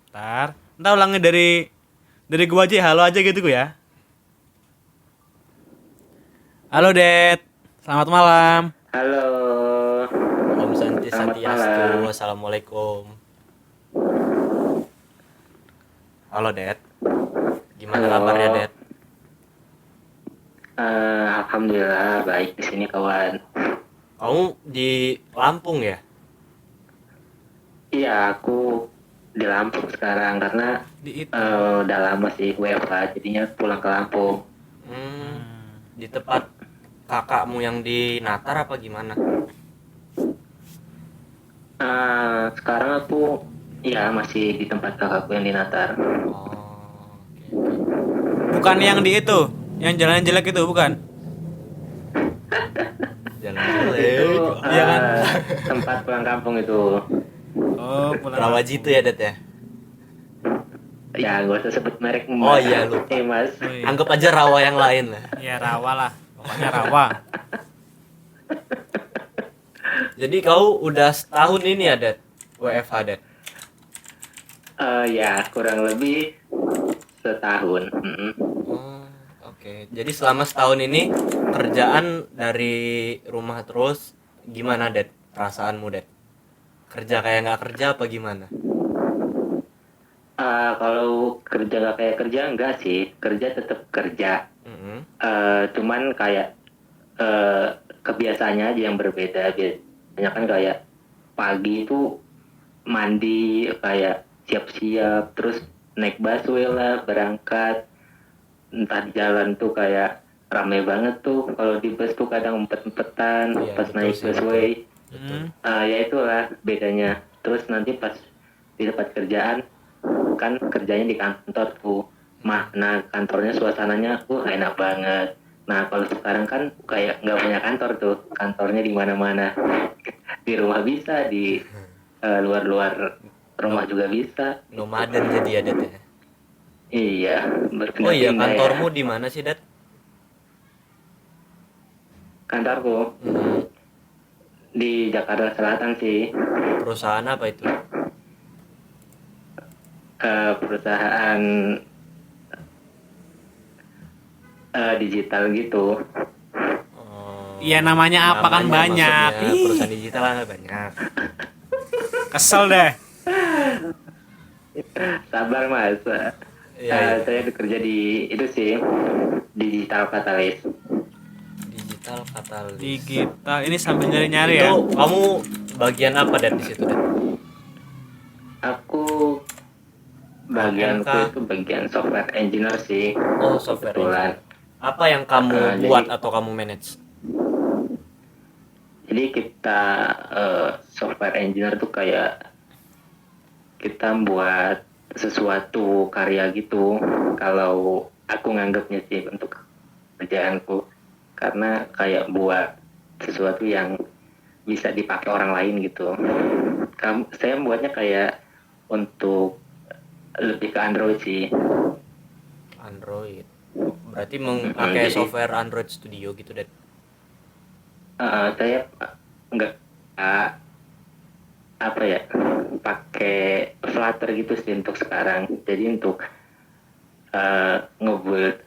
Ntar ulangnya dari gua aja, halo aja gitu gua ya. Halo Det, selamat malam. Halo, Om Santi selamat Santiastu, malam. Assalamualaikum. Halo Det, gimana kabarnya Halo, Det? alhamdulillah baik di sini kawan. Kamu di Lampung ya? Iya, aku di Lampung sekarang karena Di itu. udah lama sih WFH, jadinya pulang ke Lampung. Hmm, di tempat kakakmu yang di Natar apa gimana? Sekarang aku ya masih di tempat kakakku yang di Natar. Oh, oke. Bukan yang di itu, yang jalan jelek itu bukan? Jalan Itu jelek. Iya kan? tempat pulang kampung itu. Oh, pulang Rawaji kampung. itu ya Det ya? Ya, gak usah sebut merek Oh Mbak. iya lupa. Mas. Oh, iya. Anggap aja rawa yang lain lah. Ya rawa lah, pokoknya rawa. Jadi kau udah setahun ini ya Det? WFH Det? Ya, kurang lebih setahun. Oh, oke. Jadi selama setahun ini kerjaan dari rumah terus gimana Det? Perasaanmu Det? Kerja kayak nggak kerja apa gimana? Kalau kerja nggak kayak kerja enggak sih, kerja tetap kerja. Mm-mm. Cuman kayak kebiasaannya aja yang berbeda. Biasanya kan kayak pagi itu mandi, kayak siap-siap, terus naik busway lah, berangkat. Entah di jalan tuh kayak rame banget tuh. Kalau di bus tuh kadang empet-empetan Iya, pas betul naik sih, busway. Betul. Ya itulah bedanya. Terus nanti pas di tempat kerjaan kan kerjanya di kantor tuh. Nah kantornya suasananya enak banget. Nah kalau sekarang kan kayak nggak punya kantor tuh, kantornya di mana-mana. Di rumah bisa, di luar-luar rumah juga bisa. Nomaden jadi ya Det ya. Iya, Oh iya, berpindah-pindah ya. kantormu di mana sih Det? Kantorku Mm-mm. di Jakarta Selatan sih. Perusahaan apa itu? Perusahaan digital gitu. Oh, Iya, namanya apa kan banyak. maksudnya Ih, perusahaan digital kan banyak. kesel deh. Sabar mas. Iya, iya. Saya bekerja di itu sih, digital katalis. Digital katalis. Digital ini sambil nyari-nyari Itu ya. kamu bagian apa Det di situ Det? Aku AMK. bagianku itu bagian software engineer sih. Oh, software Kebetulan. engineer. Apa yang kamu buat Jadi- atau kamu manage? Jadi kita software engineer tuh kayak kita buat sesuatu karya gitu. Kalau aku nganggapnya sih untuk kerjaanku, karena kayak buat sesuatu yang bisa dipakai orang lain gitu. Saya buatnya kayak untuk lebih ke Android sih. Android. Berarti memakai jadi- software Android Studio gitu Det. Saya nggak apa ya pakai Flutter gitu sih untuk sekarang. Jadi untuk ngebuild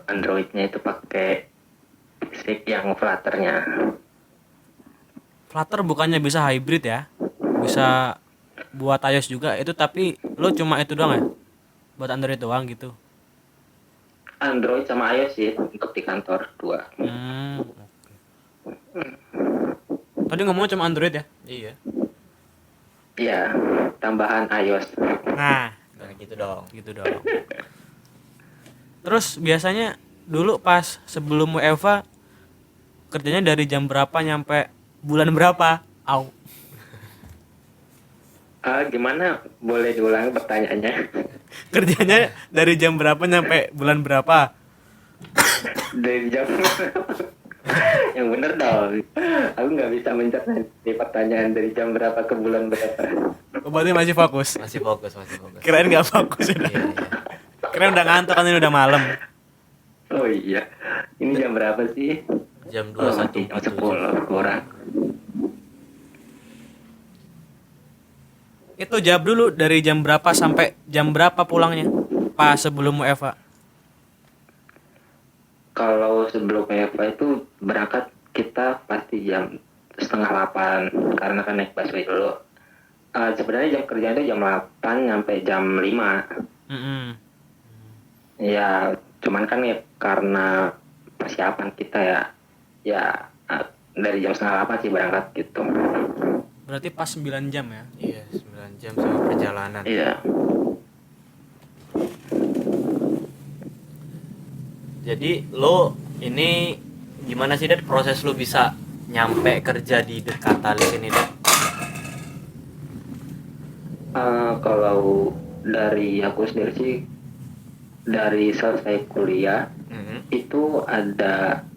Androidnya itu pakai basic yang Flutternya. Flutter bukannya bisa hybrid ya? Bisa buat iOS juga itu, tapi lo cuma itu doang ya? Buat Android doang gitu. Android sama iOS sih untuk di kantor dua. Tadi ngomongnya cuma Android ya? Iya. Ya, tambahan iOS. Nah, Nah, gitu dong. gitu dong. Terus biasanya dulu pas sebelum WFA kerjanya dari jam berapa nyampe bulan berapa? Au. Gimana? Boleh diulang pertanyaannya? Kerjanya dari jam berapa nyampe bulan berapa? Dari jam yang bener dong. Aku nggak bisa mencerna di pertanyaan dari jam berapa ke bulan berapa. Oh, berarti masih fokus. Masih fokus. Kirain nggak fokus Iya, udah. iya. Kirain udah ngantuk kan, ini udah malam. Oh iya, ini jam berapa sih? Jam Jam 21.47. 10 kurang. Itu jawab dulu, dari jam berapa sampai jam berapa pulangnya? Pas sebelum Eva. Kalau sebelum Eva itu berangkat kita pasti jam 7:30 karena kan naik busway dulu. Sebenarnya jam kerja itu jam 8 sampai jam 5. Mm-mm. Ya, cuman kan ya karena persiapan kita ya dari jam 7:30 sih berangkat gitu. Berarti pas 9 jam ya. Iya, 9 jam sama perjalanan. Iya. Jadi lo ini gimana sih, Det, proses lo bisa nyampe kerja di The Catalyst ini, Det? Kalau dari aku sendiri sih, dari selesai kuliah itu ada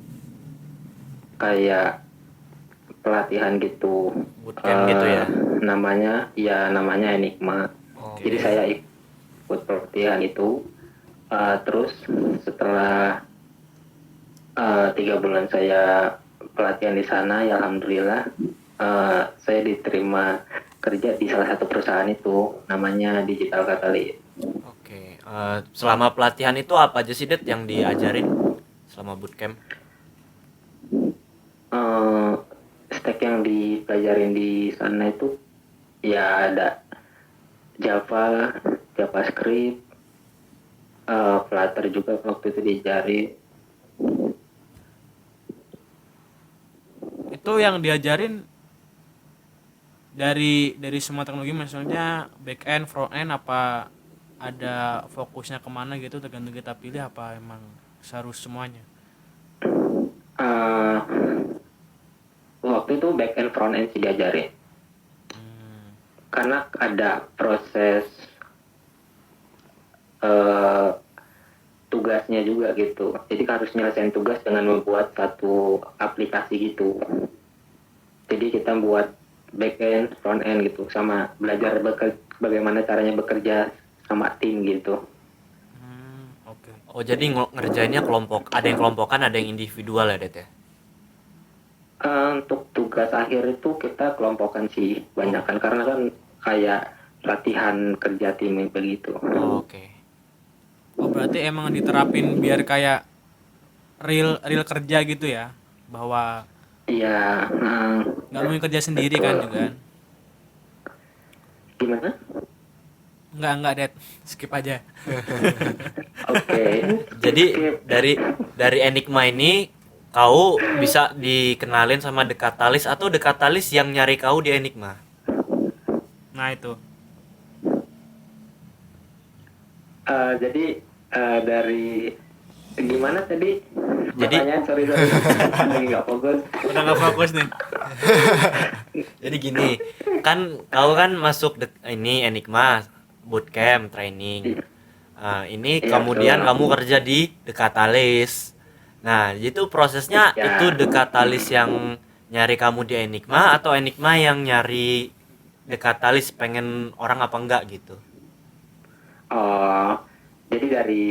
kayak pelatihan gitu. Bootcamp gitu ya? Namanya Enigma. Oke. Jadi saya ikut pelatihan itu. Terus setelah 3 bulan saya pelatihan di sana, ya alhamdulillah saya diterima kerja di salah satu perusahaan itu, namanya Digital Catalyst. Oke. Selama pelatihan itu apa aja sih, Det, yang diajarin selama bootcamp? Stack yang dipelajarin di sana itu ya ada Java, JavaScript, Flutter juga waktu itu diajarin. Itu yang diajarin dari semua teknologi, misalnya back end, front end, apa ada fokusnya kemana gitu, tergantung kita pilih apa emang harus semuanya. Waktu itu back end front end sih diajarin. Karena ada proses tugasnya juga gitu. Jadi harus nyelesain tugas dengan membuat satu aplikasi gitu. Jadi kita buat back end, front end gitu, sama belajar bagaimana caranya bekerja sama tim gitu. Oke. Oh, jadi ngerjainnya kelompok, ada yang kelompokan, ada yang individual ya, Det, ya? Untuk tugas akhir itu kita kelompokan sih banyakan, karena kan kayak latihan kerja tim begitu. Oh, oke. Oh, berarti emang diterapin biar kayak real kerja gitu ya, bahwa Iya. nggak mungkin kerja sendiri kan juga kan. Gimana? Enggak, Det. Skip aja. Oke. Jadi dari Enigma ini kau bisa dikenalin sama The Catalyst, atau The Catalyst yang nyari kau di Enigma? Nah, itu. Jadi dari gimana tadi? Jadi- Pertanyaan, sorry lagi nggak fokus. Udah nggak fokus nih. Jadi gini, kan kau kan masuk ini Enigma bootcamp training. Ini Iya, kemudian betul. kamu kerja di The Catalyst. Nah, itu prosesnya Ya. itu The Catalyst yang nyari kamu di Enigma, atau Enigma yang nyari The Catalyst, pengen orang apa enggak gitu? Jadi dari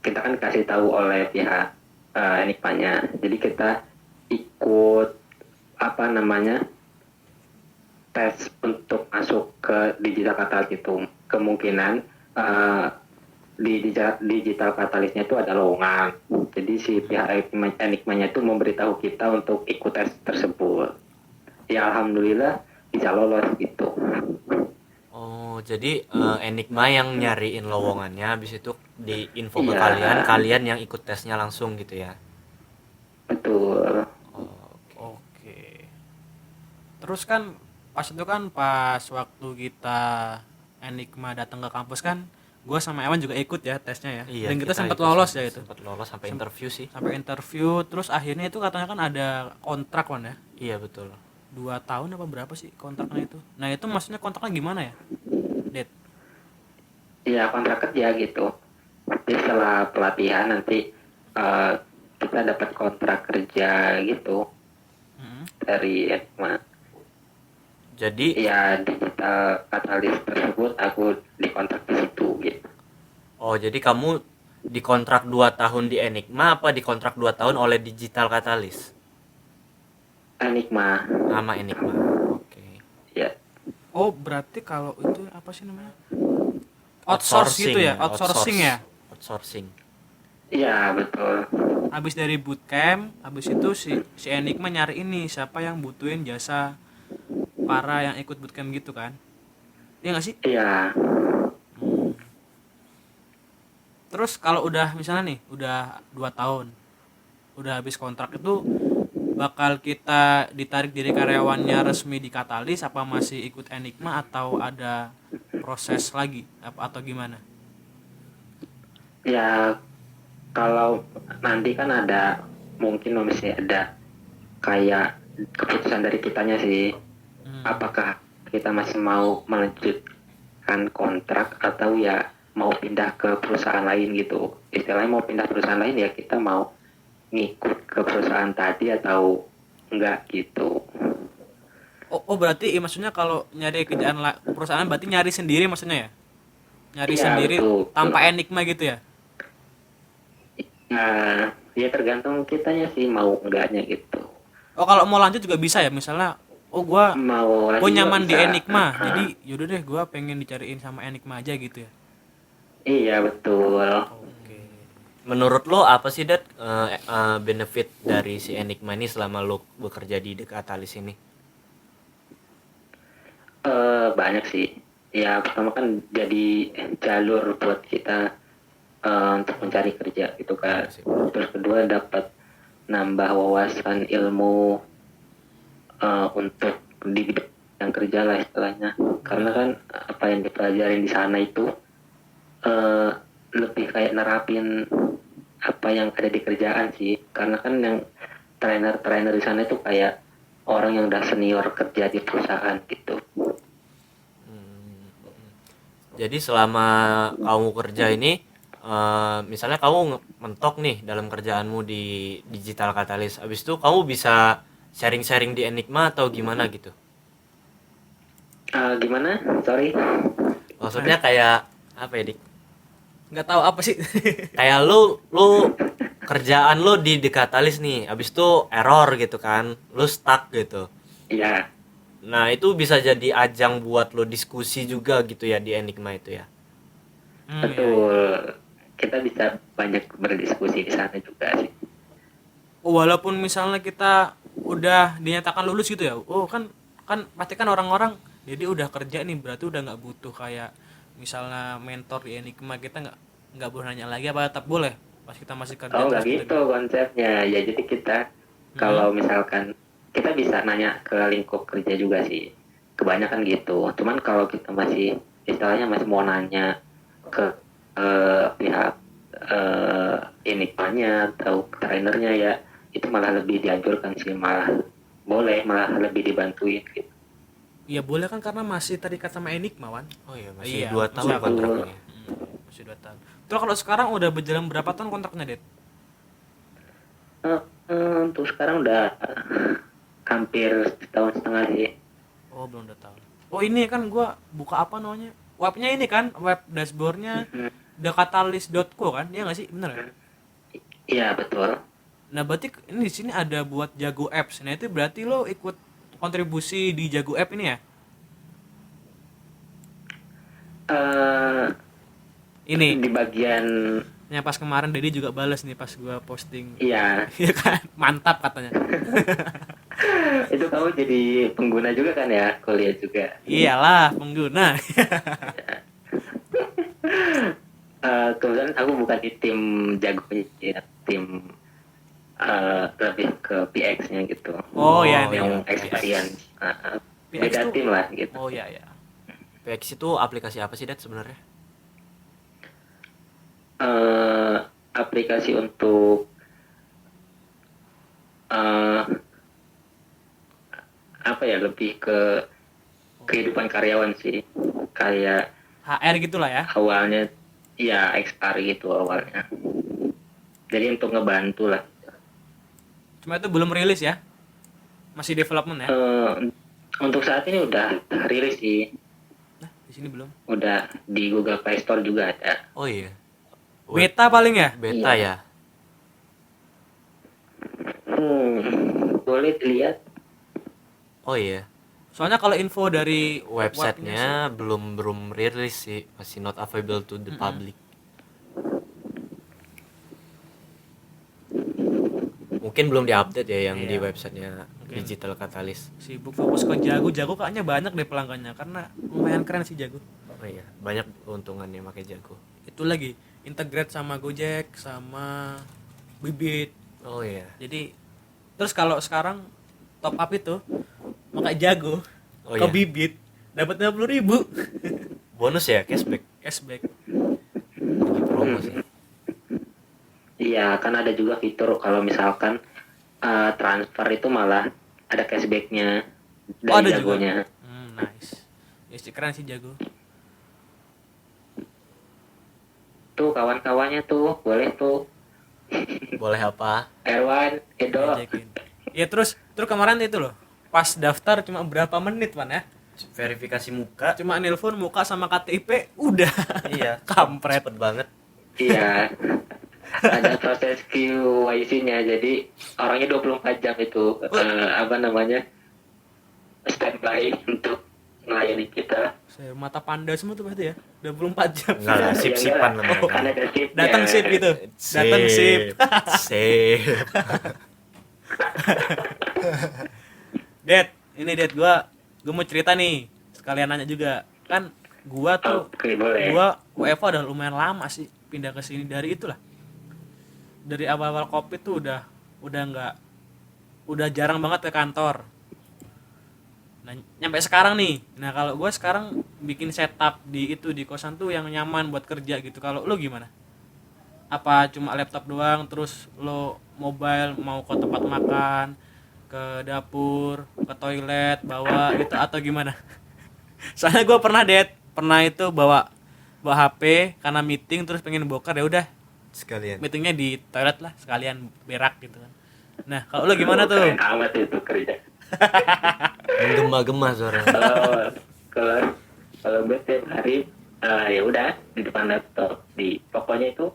kita kan kasih tahu oleh pihak Enigmanya. Jadi kita ikut apa namanya tes untuk masuk ke digital catalyst itu. Kemungkinan di digital catalystnya itu ada lowongan. Jadi si pihak Enigmanya itu memberitahu kita untuk ikut tes tersebut. Ya alhamdulillah bisa lolos gitu. Oh, jadi Enigma yang nyariin lowongannya, habis itu di info ke Iya. kalian yang ikut tesnya langsung gitu ya. Betul. Oh, Oke. Terus kan pas waktu kita Enigma datang ke kampus kan, gue sama Ewan juga ikut ya tesnya ya. iya, Dan kita sempat ikut lolos ya itu. sempat lolos sampai interview sih. Sampai interview, terus akhirnya itu katanya kan ada kontrak kan ya. Iya, betul. 2 tahun apa berapa sih kontraknya itu? Nah, itu maksudnya kontraknya gimana ya? Det. Iya, kontrak kerja gitu. Jadi setelah pelatihan nanti kita dapat kontrak kerja gitu dari Enigma. Jadi Ya digital catalyst tersebut aku dikontrak di situ gitu. jadi kamu dikontrak 2 tahun di Enigma, apa dikontrak 2 tahun oleh Digital Catalyst? Enigma Nama Enigma. Oke. ya. Oh, berarti kalau itu apa sih namanya? Outsource gitu ya, outsourcing ya. Outsourcing. Iya, betul. Habis dari bootcamp, habis itu si Enigma nyari ini siapa yang butuhin jasa para yang ikut bootcamp gitu kan. Iya nggak sih? Iya. Hmm. Terus kalau udah misalnya nih, udah 2 tahun, udah habis kontrak itu bakal kita ditarik dari karyawannya resmi di Katalis apa masih ikut Enigma atau ada proses lagi apa atau gimana? Ya, kalau nanti kan ada, mungkin masih ada kayak keputusan dari kitanya sih. Hmm. Apakah kita masih mau melanjutkan kontrak atau ya mau pindah ke perusahaan lain gitu. Istilahnya mau pindah perusahaan lain ya kita mau ngikut ke perusahaan tadi atau enggak gitu. Oh, berarti maksudnya kalau nyari kerjaan perusahaan berarti nyari sendiri maksudnya ya? Nyari Iya, sendiri betul. tanpa Enigma gitu ya? Nah, ya tergantung kitanya sih mau enggaknya gitu. Oh, kalau mau lanjut juga bisa ya? Misalnya, oh Mau gua lanjut juga nyaman di bisa. Enigma. Jadi yaudah deh gua pengen dicariin sama Enigma aja gitu ya. Iya, betul. Oke. Menurut lo apa sih Det benefit dari si Enigma ini selama lo bekerja di The Catalyst ini? Banyak sih. Ya, pertama kan jadi jalur buat kita untuk mencari kerja gitu kan. Iya sih. Terus kedua dapat nambah wawasan ilmu untuk di bidang kerja lah istilahnya. Karena kan apa yang dipelajarin di sana itu eh, lebih kayak nerapin apa yang ada di kerjaan sih. Karena kan yang trainer-trainer di sana itu kayak orang yang udah senior kerja di perusahaan gitu. Jadi selama kamu kerja ini, misalnya kamu mentok nih dalam kerjaanmu di Digital Catalyst, habis itu kamu bisa sharing-sharing di Enigma atau gimana gitu? Gimana? Sorry. Maksudnya kayak apa ya, Dik? Nggak tahu apa sih. Kayak lu kerjaan lu di The Catalyst nih, habis itu error gitu kan, lu stuck gitu. Ya, Nah, itu bisa jadi ajang buat lo diskusi juga gitu ya di Enigma itu ya. Iya, iya. betul. Kita bisa banyak berdiskusi di sana juga sih. Oh, walaupun misalnya kita udah dinyatakan lulus gitu ya. Oh, kan kan pasti kan orang-orang jadi udah kerja nih berarti udah nggak butuh kayak misalnya mentor di Enigma kita nggak boleh nanya lagi apa tetap boleh pas kita masih kerja Oh, terus nggak kita gitu konsepnya. Ya, jadi kita Hmm. kalau misalkan kita bisa nanya ke lingkup kerja juga sih. Kebanyakan gitu. Cuman kalau kita masih istilahnya masih mau nanya ke pihak Enigmanya atau trainernya ya, itu malah lebih dianjurkan sih, malah boleh, malah lebih dibantuin gitu. Iya boleh kan karena masih terikat sama Enigma Wan. Oh iya, masih Iya, 2 tahun masih aku. Betul. kontraknya. Masih 2 tahun. Terus kalau sekarang udah berjalan berapa tahun kontraknya, Det? Untuk sekarang udah hampir setahun setengah sih. Oh, belum 2 tahun. Oh, ini kan gua buka apa namanya? Webnya ini kan, web dashboardnya thecatalyst.co kan? Iya nggak sih? Bener ya? Iya, betul. Nah, berarti ini di sini ada buat Jago Apps. Nah, itu berarti lo ikut kontribusi di Jago App ini ya? eh Ini. di bagian Yang pas kemarin Dedi juga bales nih pas gua posting. iya, Iya kan? Mantap katanya. itu kamu jadi pengguna juga kan ya, kuliah juga. Iyalah, pengguna. Kebetulan aku bukan di tim jagonya ya, tim lebih ke PX-nya gitu, Oh, ya nih. yang iya, experience. PX Beda tuh. tim lah gitu. Oh, ya ya. PX itu aplikasi apa sih, Det sebenarnya? eh Aplikasi untuk eh apa ya, lebih ke kehidupan karyawan sih, kayak HR gitulah ya. awalnya ya XR gitu awalnya, jadi untuk ngebantu lah. Cuma itu belum rilis ya. Masih development ya. Untuk saat ini udah rilis sih, Nah, di sini belum. udah di Google Play Store juga ada. Oh iya. Beta paling ya? Beta Iya. ya. Boleh dilihat. Oh iya. Soalnya kalau info dari webnya Websitenya belum rilis sih, masih not available to the public. Mungkin belum diupdate ya yang di Iya. websitenya Mungkin. Digital Catalyst. sibuk fokus ke Jago kayaknya banyak deh pelanggannya karena lumayan keren sih Jago. Oh iya, banyak keuntungannya pakai Jago. Itu lagi integrate sama Gojek sama Bibit. Oh iya. Jadi terus kalau sekarang top up itu pakai Jago Oh ke iya. Bibit dapat 50.000 Bonus ya, cashback. cashback. Lagi promo sih. Iya, kan ada juga fitur kalau misalkan transfer itu malah ada cashbacknya Oh, dari ada juga. Jagonya. Nice. Ya sih keren sih Jago. Tuh kawan-kawannya tuh boleh tuh Boleh apa? Erwan, Edo. Ajakin. Ya terus kemarin itu loh. Pas daftar cuma berapa menit, Pan ya? Verifikasi muka. Cuma nelpon muka sama KTP udah. Iya. Kampret. Hmm. Cepet banget. Iya. Ada proses KYC-nya, jadi orangnya 24 jam itu standby untuk melayani kita. Saya mata panda semua tuh berarti ya. 24 jam. Enggak lah, sip-sipan Ya, namanya. kan ada shiftnya. Datang sip gitu. Datang sip. Sip. Det, ini Det gua mau cerita nih. Sekalian nanya juga. Kan gua tuh Oke, boleh. gua WFA udah lumayan lama sih pindah ke sini dari itulah. Dari awal-awal Covid tuh udah jarang banget ke kantor. Nah, nyampe sekarang nih. Nah, kalau gua sekarang bikin setup di kosan tuh yang nyaman buat kerja gitu. Kalau lu gimana? Apa cuma laptop doang terus lo mobile mau ke tempat makan, ke dapur, ke toilet, bawa gitu atau gimana? Soalnya gue pernah itu bawa HP karena meeting terus pengen bokar ya udah Sekalian. meetingnya di toilet lah sekalian berak gitu kan. Nah kalau lo gimana tuh? Keren amat itu kerja. Menggema-gema suaranya. kalau kalau gue setiap hari ya udah di depan laptop, di pokoknya itu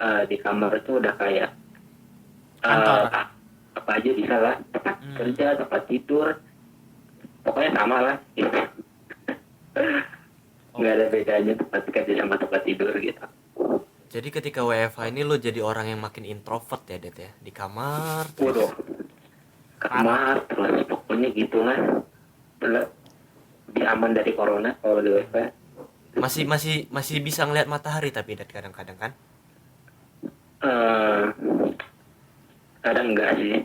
di kamar itu udah kayak Kantor. apa aja bisa lah, tempat kerja, tempat tidur, pokoknya sama lah gitu. Nggak ada bedanya tempat kerja sama tempat tidur gitu. Jadi ketika WFH ini lo jadi orang yang makin introvert ya, Det ya? Di kamar terus. Waduh, kamar terus pokoknya gitu lah. Lebih aman dari corona kalau di WFH. Masih bisa ngeliat matahari tapi Det kadang-kadang kan? Kadang enggak sih.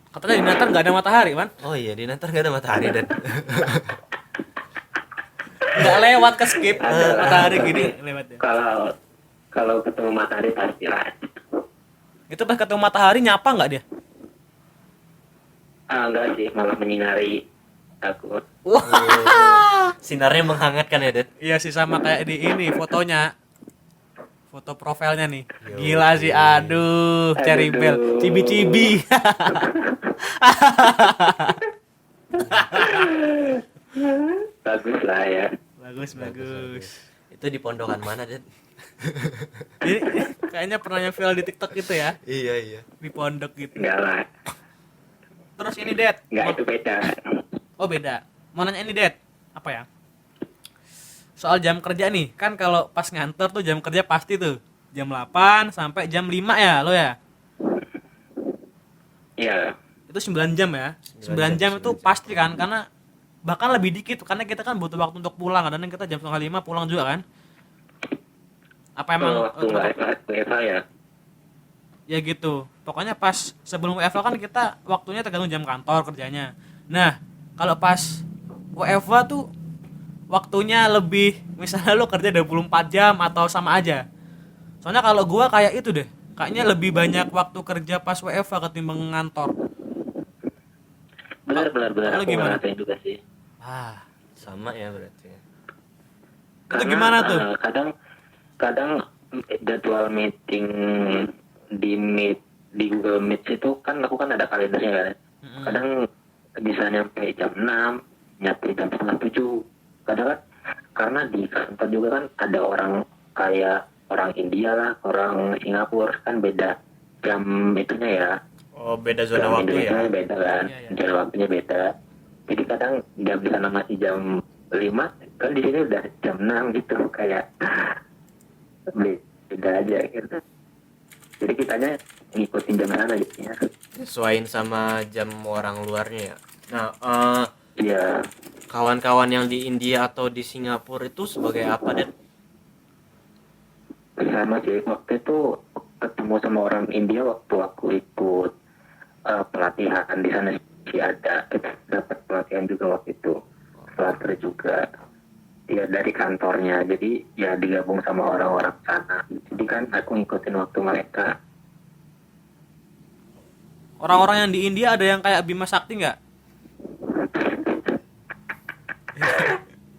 Katanya di Natal nggak ada matahari kan? Oh iya, di Natal gak ada matahari, Det. Nggak lewat ke skip matahari gini lewat ya. Kalau ketemu matahari pasti lah. Itu pas ketemu matahari nyapa nggak dia? Enggak sih, malah menyinari aku. Sinarnya menghangatkan ya, Det. Iya sih sama kayak di ini fotonya. Foto profilnya nih. Yo, Gila sih, aduh, Cherry Bell, Aduh. cibi-cibi. Bagus lah ya. Bagus. Itu di pondokan mana, Det? Ini kayaknya pernah nyempil di TikTok gitu ya, Iya. di pondok gitu. Enggak lah. Terus ini Det. Enggak, itu beda. Oh beda. Mau nanya ini Det. Apa ya? Soal jam kerja nih. Kan kalau pas ngantor tuh jam kerja pasti tuh jam 8 sampai jam 5 ya lo ya. Iya. Itu 9 jam ya. 9 jam itu pasti kan karena bahkan lebih dikit karena kita kan butuh waktu untuk pulang. Kadang kita jam 4:30 pulang juga kan. Apa emang Waktu WFH ya. ya gitu. Pokoknya pas sebelum WFH kan kita waktunya tergantung jam kantor kerjanya. Nah, kalau pas WFH tuh waktunya lebih, misalnya lo kerja 24 jam atau sama aja. Soalnya kalau gua kayak itu deh, kayaknya lebih banyak waktu kerja pas WFH ketimbang ngantor. Benar. Lo Aku gimana? ngerasain juga sih. Ah, Sama ya berarti. itu gimana tuh? Kadang jadwal meeting di Google Meet itu kan aku kan ada kalendernya kan. Kadang bisa nyampe jam 6, nyampe jam setengah 7. Kadang kan karena di kantor juga kan ada orang kayak orang India lah, orang Singapura kan beda jam itunya ya. Oh, beda zona Jam waktu ya. Indonesianya beda kan, Iya. jam waktunya beda. Jadi kadang jam di sana masih jam 5, kan di sini udah jam 6 gitu, kayak beda aja gitu. Jadi kitanya ngikutin jam sana gitu ya. Sesuaiin sama jam orang luarnya ya. Nah, Iya, kawan-kawan yang di India atau di Singapura itu sebagai apa, Det? sama sih. Waktu itu ketemu sama orang India waktu aku ikut pelatihan di sana sih, ada kita dapat pelatihan juga waktu itu, starter juga. Dia dari kantornya, jadi ya digabung sama orang-orang sana. Jadi kan aku ngikutin waktu mereka. Orang-orang yang di India ada yang kayak Bima Sakti nggak?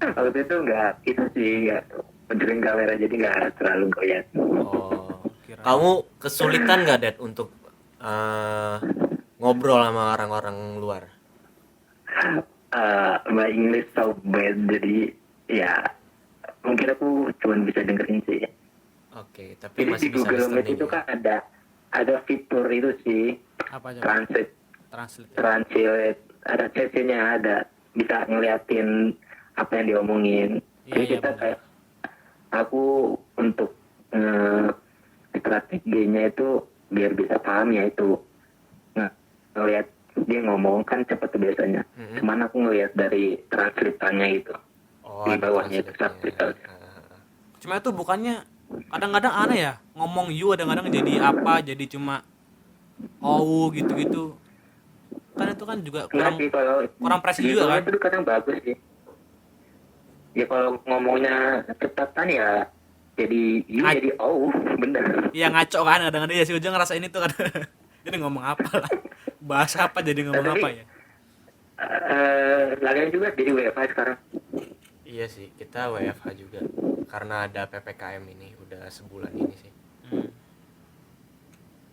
Waktu itu nggak, itu sih nggak pencerin kamera, jadi nggak terlalu goyang. Oh, Kira. kamu kesulitan nggak, Det, untuk eh, ngobrol sama orang-orang luar? My English so bad, jadi ya mungkin aku cuma bisa dengerin sih. Oke, tapi Jadi masih di bisa Google Meet listening itu ya? kan ada fitur itu sih, Apa aja? translate, Translate. Ya? translate, ada CC-nya, ada bisa ngeliatin apa yang diomongin. Iya, Jadi iya, kita benar. kayak, aku untuk strategi-nya itu biar bisa paham ya itu, nah, ngeliat dia ngomong kan cepet tuh biasanya. Mm-mm. Cuman aku ngeliat dari translatannya gitu, Oh, di ada bawahnya itu translate-nya. subtitle. Cuma itu bukannya kadang-kadang aneh ya, ngomong you kadang-kadang jadi apa, jadi cuma oh gitu-gitu. Kan itu kan juga Enggak kurang sih, kalau kurang presis di juga bawah kan? itu kadang bagus sih. Ya kalau ngomongnya cepat kan ya jadi you Ngac- jadi oh, bener. Iya ngaco kan kadang-kadang ya si Ujang ngerasain itu kan. Jadi ngomong apa lah? Bahasa apa jadi Nah, ngomong tapi apa ya? kalian juga jadi WFH sekarang. Iya sih, kita WFH juga karena ada PPKM ini udah sebulan ini sih. Hmm.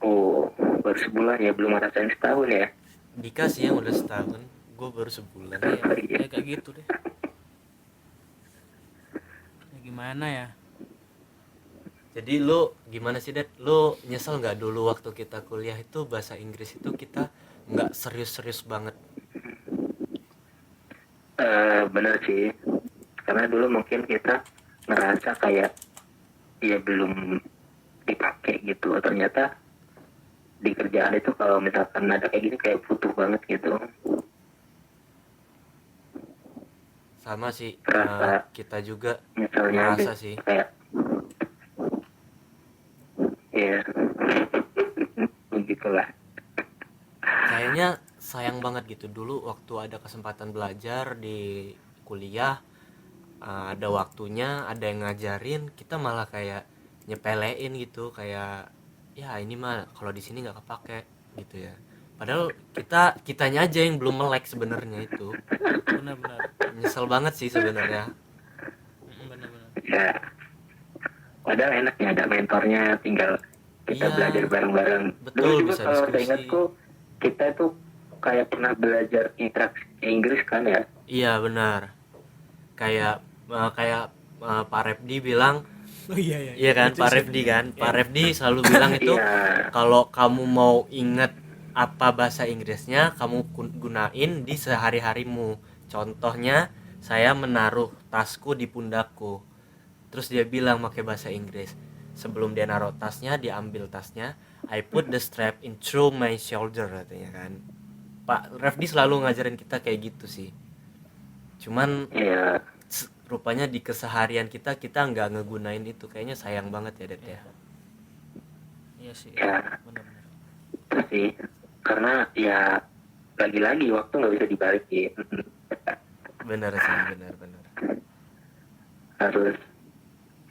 Oh, baru sebulan ya, belum ngerasain setahun ya. Dika sih yang udah setahun, gue baru sebulan. Ya kayak gitu deh. Ya, gimana ya? Jadi lu gimana sih, Det? Lu nyesel nggak dulu waktu kita kuliah itu bahasa Inggris itu kita nggak serius-serius banget? Bener sih, karena dulu mungkin kita ngerasa kayak ya belum dipakai gitu. Ternyata di kerjaan itu kalau misalkan ada kayak gini kayak butuh banget gitu. Sama sih, Rasa kita juga misalnya ngerasa sih. kayak ya begitulah. Kayaknya sayang banget gitu dulu waktu ada kesempatan belajar di kuliah, ada waktunya, ada yang ngajarin, kita malah kayak nyepelein gitu, kayak ya ini mah kalau di sini nggak kepake gitu ya. Padahal kitanya aja yang belum melek sebenarnya itu. Benar-benar. Nyesel banget sih sebenarnya. Benar-benar. Ya, padahal enaknya ada mentornya, tinggal kita Iya, belajar bareng-bareng. betul, Dulu juga bisa kalau diskusi. seingatku kita tuh kayak pernah belajar interaksi Inggris kan ya. Iya benar. Kayak Pak Repdi bilang, Oh iya iya. iya kan, Lucu Pak sih. Repdi kan. Iya. Pak Repdi selalu bilang itu Iya, kalau kamu mau inget apa bahasa Inggrisnya, kamu gunain di sehari-harimu. Contohnya, saya menaruh tasku di pundakku. Terus dia bilang pakai bahasa Inggris. Sebelum dia naruh tasnya, dia ambil tasnya. I put the strap in through my shoulder, katanya kan. Pak Refdi selalu ngajarin kita kayak gitu sih. Cuman iya. rupanya di keseharian kita nggak ngegunain itu. Kayaknya sayang banget ya, Det ya. Iya sih. Ya. Benar-benar. Itu sih, karena ya lagi-lagi waktu nggak bisa dibalikin. Bener sih, bener. Harus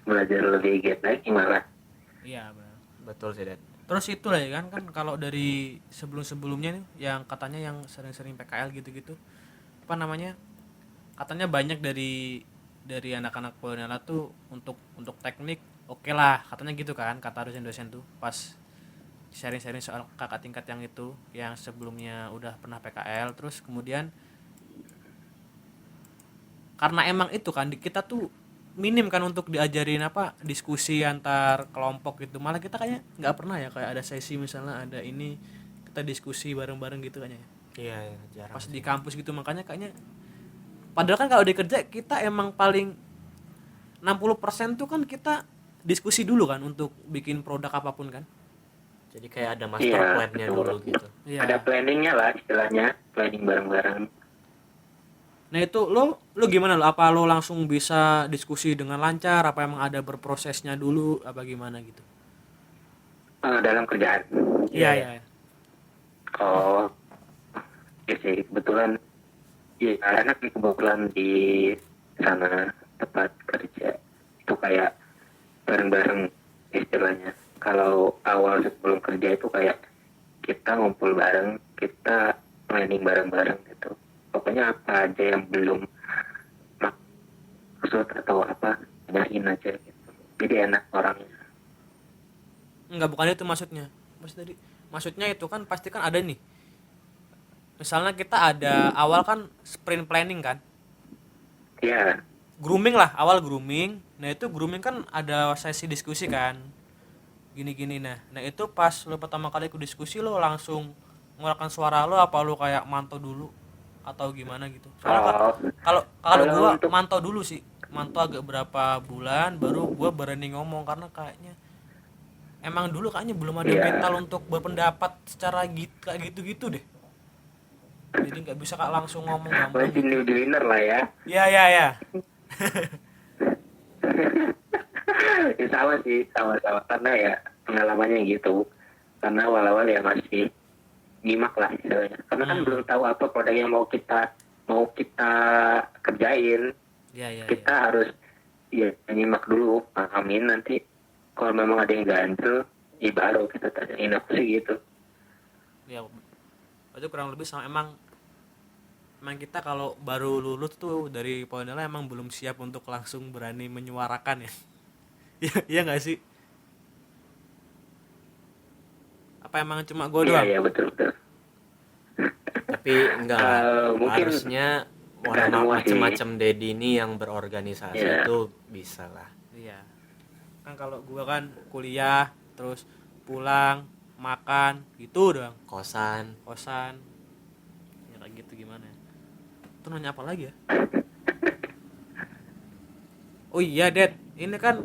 belajar lebih giat lagi malah. Iya benar. Betul sih, Det. Terus itu lah ya kan kalau dari sebelum-sebelumnya nih yang katanya yang sering-sering PKL gitu-gitu apa namanya katanya banyak dari anak-anak Polonela tuh untuk teknik oke lah katanya gitu kan kata dosen-dosen tuh pas sharing-sharing soal kakak tingkat yang itu yang sebelumnya udah pernah PKL terus kemudian karena emang itu kan kita tuh minim kan untuk diajarin apa diskusi antar kelompok gitu malah kita kayaknya nggak pernah ya kayak ada sesi misalnya ada ini kita diskusi bareng-bareng gitu kayaknya ya. Iya, jarang. pas di kampus gitu. Makanya kayaknya padahal kan kalau di kerja kita emang paling 60% tuh kan kita diskusi dulu kan untuk bikin produk apapun kan. Jadi kayak ada master Iya, plan-nya betul. dulu gitu. Iya. Ada planningnya lah istilahnya, planning bareng-bareng. Nah itu lo gimana lo? Apa lo langsung bisa diskusi dengan lancar? Apa emang ada berprosesnya dulu? Apa gimana gitu? Dalam kerjaan. Iya iya. Oh, ya sih kebetulan. Iya, enak nih kebetulan di sana tempat kerja itu kayak bareng-bareng istilahnya. Kalau awal sebelum kerja itu kayak kita ngumpul bareng, kita planning bareng-bareng gitu. Pokoknya apa aja yang belum maksud atau apa, tanyain aja gitu. Jadi enak orangnya. Enggak, bukan itu maksudnya. Maksudnya itu kan pasti kan ada nih. Misalnya kita ada awal kan sprint planning kan. Iya, Grooming lah, awal grooming. Nah itu grooming kan ada sesi diskusi kan. Gini-gini nah itu pas lo pertama kali ikut diskusi lo langsung mengeluarkan suara lo apa lo kayak mantau dulu atau gimana gitu. Soalnya oh, kalau kalau gua untuk mantau dulu sih. Mantau agak berapa bulan baru gua berani ngomong karena kayaknya emang dulu kayaknya belum ada Iya. mental untuk berpendapat secara gitu kayak gitu-gitu deh. Jadi nggak bisa kak langsung ngomong gampang masih gitu. new joiner lah ya. Ya. Ya sama sih, sama-sama karena ya pengalamannya gitu. Karena awal-awal ya masih nyimak lah istilahnya. Karena kan belum tahu apa produk yang mau kita kerjain. Ya. Kita harus ya nyimak dulu, pahamin nanti kalau memang ada yang ganjel, ya baru kita tanyain apa sih gitu. Ya. Itu kurang lebih sama emang kita kalau baru lulus tuh dari Pontianak emang belum siap untuk langsung berani menyuarakan ya. Iya nggak sih? Apa emang cuma gue doang? Iya, betul. Tapi enggak lah. Mungkin Harusnya nggak semua sih. macam-macam Dedi ini yang berorganisasi Iya. itu bisa lah. Iya. Kan kalau gue kan kuliah terus pulang makan gitu doang, Kosan. kosan. Ya kayak gitu gimana ya? Itu nanya apa lagi ya? Oh iya, Det. Ini kan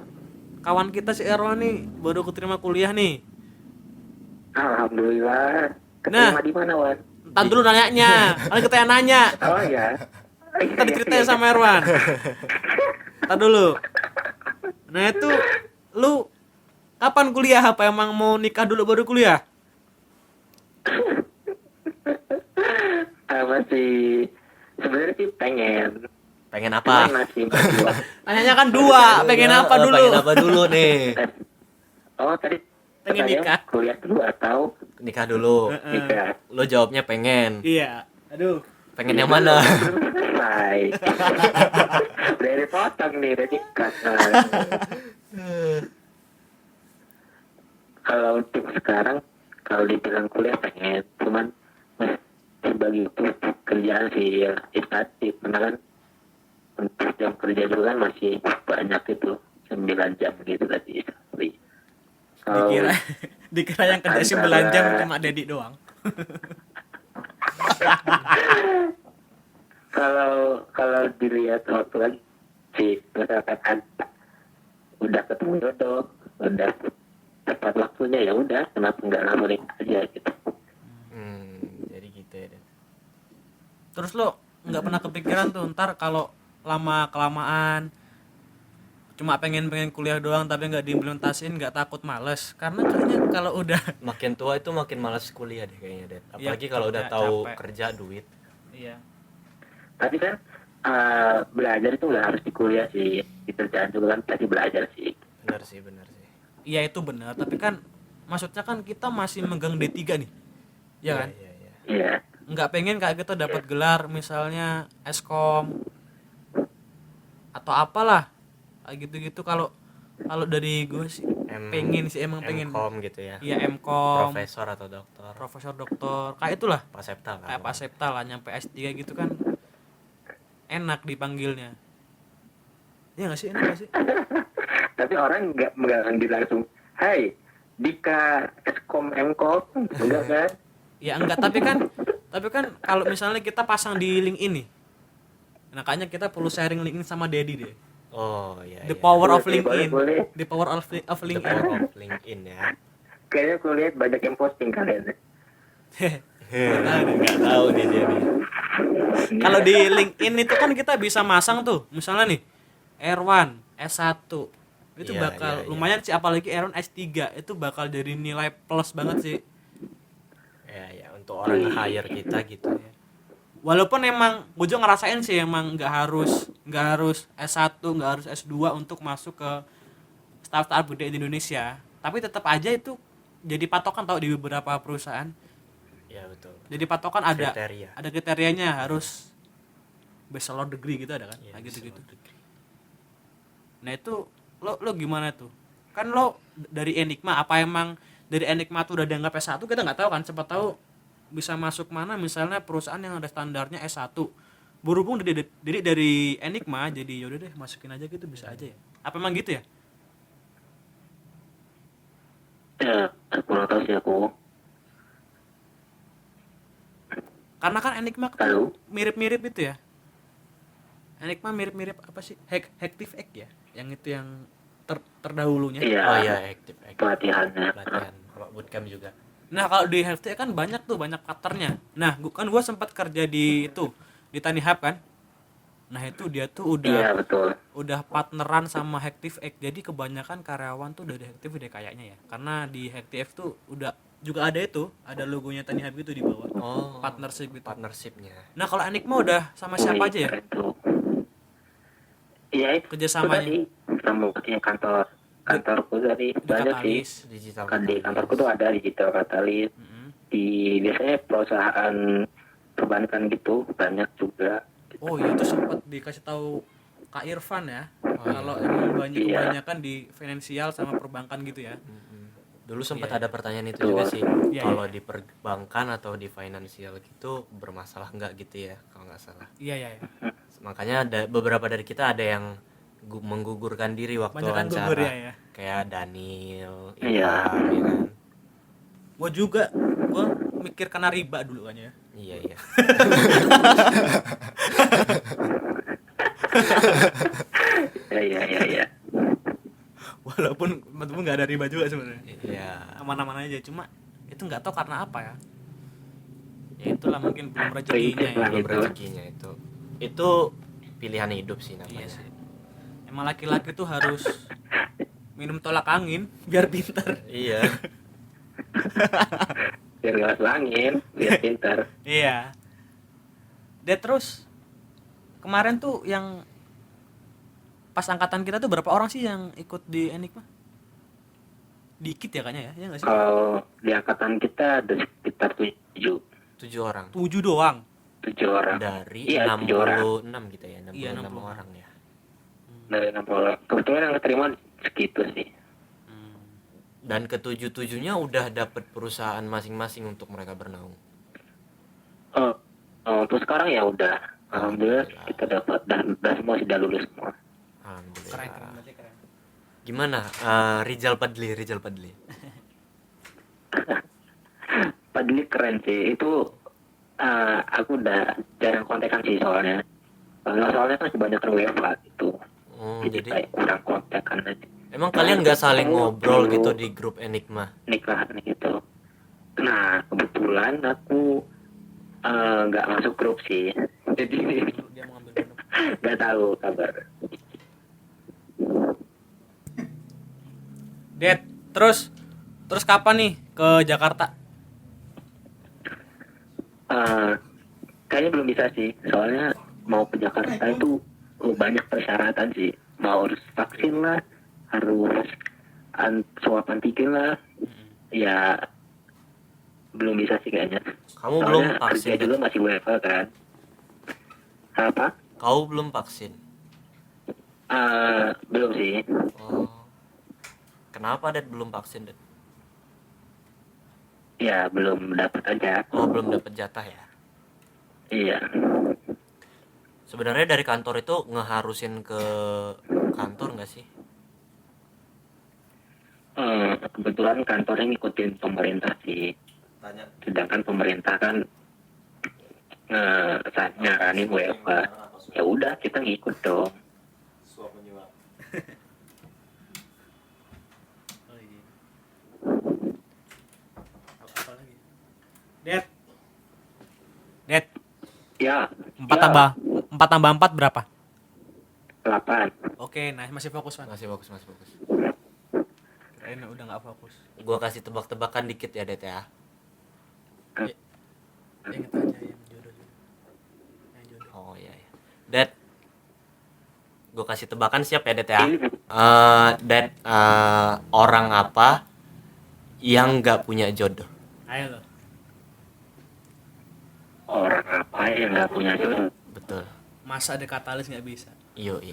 kawan kita si Erwan nih baru keterima kuliah nih. Alhamdulillah. Nah. Keterima di mana, Wan? Entar dulu nanyanya. Kan kita yang nanya. Oh ya. Tadi ceritain sama Erwan. Entar dulu. Nah itu lu kapan kuliah? Apa emang mau nikah dulu baru kuliah? Masih sebenarnya sih pengen. Pengen Cuman apa? masih berdua. Nanyanya kan dua. Pengen apa dulu? Pengen apa dulu nih? Oh tadi Pengen katanya nikah. kuliah dulu atau Nikah dulu. nikah? Lo jawabnya pengen. Iya. Aduh. Pengen yang mana? Belum selesai. Dari potong nih, dari nikah. Kalau untuk sekarang, kalau dibilang kuliah pengen, cuman masih bagi itu kerjaan sih ya istirahat, karena kan untuk jam kerja juga kan masih banyak itu 9 jam gitu tadi. Kalau Dikira yang kerja 9 jam cuma Dedi doang. kalau dilihat waktu lagi sih misalkan udah ketemu jodoh, udah tepat waktunya, ya udah kenapa nggak langsung aja gitu. Jadi gitu ya. Den. Terus lo nggak pernah kepikiran tuh ntar kalau lama kelamaan cuma pengen kuliah doang tapi nggak diimplementasiin, nggak takut males? Karena kayaknya kalau udah Makin tua itu makin malas kuliah deh kayaknya, Den. Iya, Apalagi kalau udah capek, tahu capek. kerja duit. iya Tapi kan belajar itu nggak harus di kuliah sih, di kerjaan juga kan pasti belajar sih. Benar sih. iya itu benar, tapi kan maksudnya kan kita masih megang D3 nih, ya kan? Iya. Iya. Nggak pengen kayak kita dapat gelar misalnya Eskom atau apalah kayak gitu-gitu. Kalau dari gue sih pengen sih, emang pengen Mkom gitu ya. iya Mkom, Profesor atau doktor. profesor doktor kayak itulah, Pasepta lah. kayak Pak Septa lah, nyampe S3 gitu kan enak dipanggilnya. Iya nggak sih, enak nggak sih? Tapi orang nggak manggil langsung, Hai Dika Eskom Mkom, enggak kan? Ya enggak, tapi Tapi kan kalau misalnya kita pasang di link ini, makanya kita perlu sharing link ini sama Dedi deh. Oh iya. The iya. power of Boleh, LinkedIn. boleh. The power of The LinkedIn. power of LinkedIn ya. Kayaknya aku lihat banyak yang posting kalian. Nggak tahu nih dia nih. Kalau di LinkedIn itu kan kita bisa masang tuh, misalnya nih R1, S1 itu Iya, bakal iya, iya. lumayan sih, apalagi R1 S3 itu bakal jadi nilai plus banget sih. Ya untuk orang nge-hire kita gitu. Walaupun emang gue juga ngerasain sih emang nggak harus S1, nggak harus S2 untuk masuk ke startup gede di Indonesia. Tapi tetap aja itu jadi patokan tau di beberapa perusahaan. Ya betul. Jadi patokan ada Kriteria. ada kriterianya harus bachelor degree gitu ada kan? Ya, Kayak gitu-gitu. bachelor degree. Nah itu lo gimana tuh? Kan lo dari Enigma, apa emang dari Enigma tuh udah dianggap S1, kita nggak tahu kan, siapa tahu bisa masuk mana misalnya perusahaan yang ada standarnya S1. Berhubung dari Enigma jadi yaudah deh masukin aja gitu, bisa aja ya. Apa emang gitu ya? Ya, kurang tahu sih aku. Karena kan Enigma tuh Halo? mirip-mirip itu ya. Enigma mirip-mirip apa sih? Hactive Egg ya? Yang itu yang terdahulunya. Iya. Oh iya, active Pelatihannya. pelatihan kalau bootcamp juga. Nah kalau di Hactive Egg kan banyak tuh, banyak patternnya. Nah gua sempat kerja di itu di Tiny Hub kan. Nah itu dia tuh Iya, betul. udah partneran sama Hactive Egg. Jadi kebanyakan karyawan tuh dari Hactive deh kayaknya ya. Karena di Hactive tuh udah juga ada itu, ada logonya Tiny Hub gitu di bawah. Oh, Partnership gitu. partnershipnya. Nah kalau Enigma udah sama siapa aja ya? Keren tuh. Iya, itu Kerjasamanya? tadi sama yang kantorku tadi Di banyak sih. Katalis. Digital Kan di Catalyst. kantorku tuh ada digital katalis. Mm-mm. Di biasanya perusahaan perbankan gitu banyak juga. Oh iya itu sempat dikasih tahu Kak Irfan ya. Kalau emang Iya. kebanyakan di finansial sama perbankan gitu ya. Dulu sempat Iya, ada pertanyaan itu juga sih. Iya, Kalau iya. di perbankan atau di finansial gitu bermasalah nggak gitu ya kalau nggak salah. Iya iya. Iya. Makanya ada beberapa dari kita ada yang menggugurkan diri waktu Banyakan wawancara. gugur ya. Kayak Daniel, Iya. Ilham, ya kan. Gue juga, gue mikir kena riba dulu kan ya. Iya iya. Iya. Walaupun nggak ada riba juga sebenarnya. Iya. Aman-aman aja, cuma itu nggak tahu karena apa ya. Ya itulah mungkin belum rezekinya Prinsip ya. lah. Belum Itu. rezekinya itu. Itu pilihan hidup sih namanya. Iya sih. Emang laki-laki tuh harus minum tolak angin biar pintar. Iya. Biar nggak masuk angin, biar pintar. Iya. Dan terus kemarin tuh yang pas angkatan kita tuh berapa orang sih yang ikut di Enigma? Dikit ya kayaknya ya, ya nggak sih? Kalau di angkatan kita ada sekitar 7 7 orang 7 doang. orang. dari Iya, 7 orang. 66 gitu ya, 66 Iya, 60. orang ya. Dari 60 orang. Kebetulan yang keterima segitu sih. Dan ketujuh-tujuhnya udah dapat perusahaan masing-masing untuk mereka bernaung. Oh, untuk sekarang ya udah. Alhamdulillah Alhamdulillah. kita dapat dan semua sudah lulus semua. Alhamdulillah. Keren berarti keren. Gimana Rizal Padli? Padli keren sih. Itu aku udah jarang kontekan sih soalnya. Soalnya kan kebanyakan WFH gitu. Jadi Jadi kayak kurang kontekan aja. emang kalian nggak saling ngobrol gitu di grup Enigma? Nikah gitu. Nah kebetulan aku nggak masuk grup sih. Jadi Dia mau ngambil minum. nggak tahu kabar. Dad, terus kapan nih ke Jakarta? Kayaknya belum bisa sih. Soalnya mau ke Jakarta itu banyak persyaratan sih. Mau harus vaksin lah, harus swab antigen lah. Ya belum bisa sih kayaknya. Kamu Soalnya belum kerja vaksin? juga masih WFH kan. Apa? Kau belum vaksin? Belum sih. Oh. Kenapa Dad belum vaksin, Dad? Ya belum dapat aja. Oh, belum dapat jatah ya. Iya. Sebenarnya dari kantor itu ngeharusin ke kantor nggak sih? Kebetulan kantornya ngikutin pemerintah sih. Tanya. Sedangkan pemerintah kan nyaranin WFA, ya udah kita ngikut dong. Oh iya. Apa lagi? Det. Det. Ya, 4 tambah 4 berapa? 8. Oke, nah masih fokus, Wan. Masih bagus, masih bagus. Kirain udah nggak fokus. Gua kasih tebak-tebakan dikit ya, Det ya. Ingat aja yang jodoh. Yang jodoh. Oh iya ya. Det. Gua kasih tebakan, siap ya, Det ya. Ini Det, orang apa yang nggak punya jodoh? Ayo lo. orang apa yang nggak punya jodoh? Betul. Masa ada katalis nggak bisa? Yoi.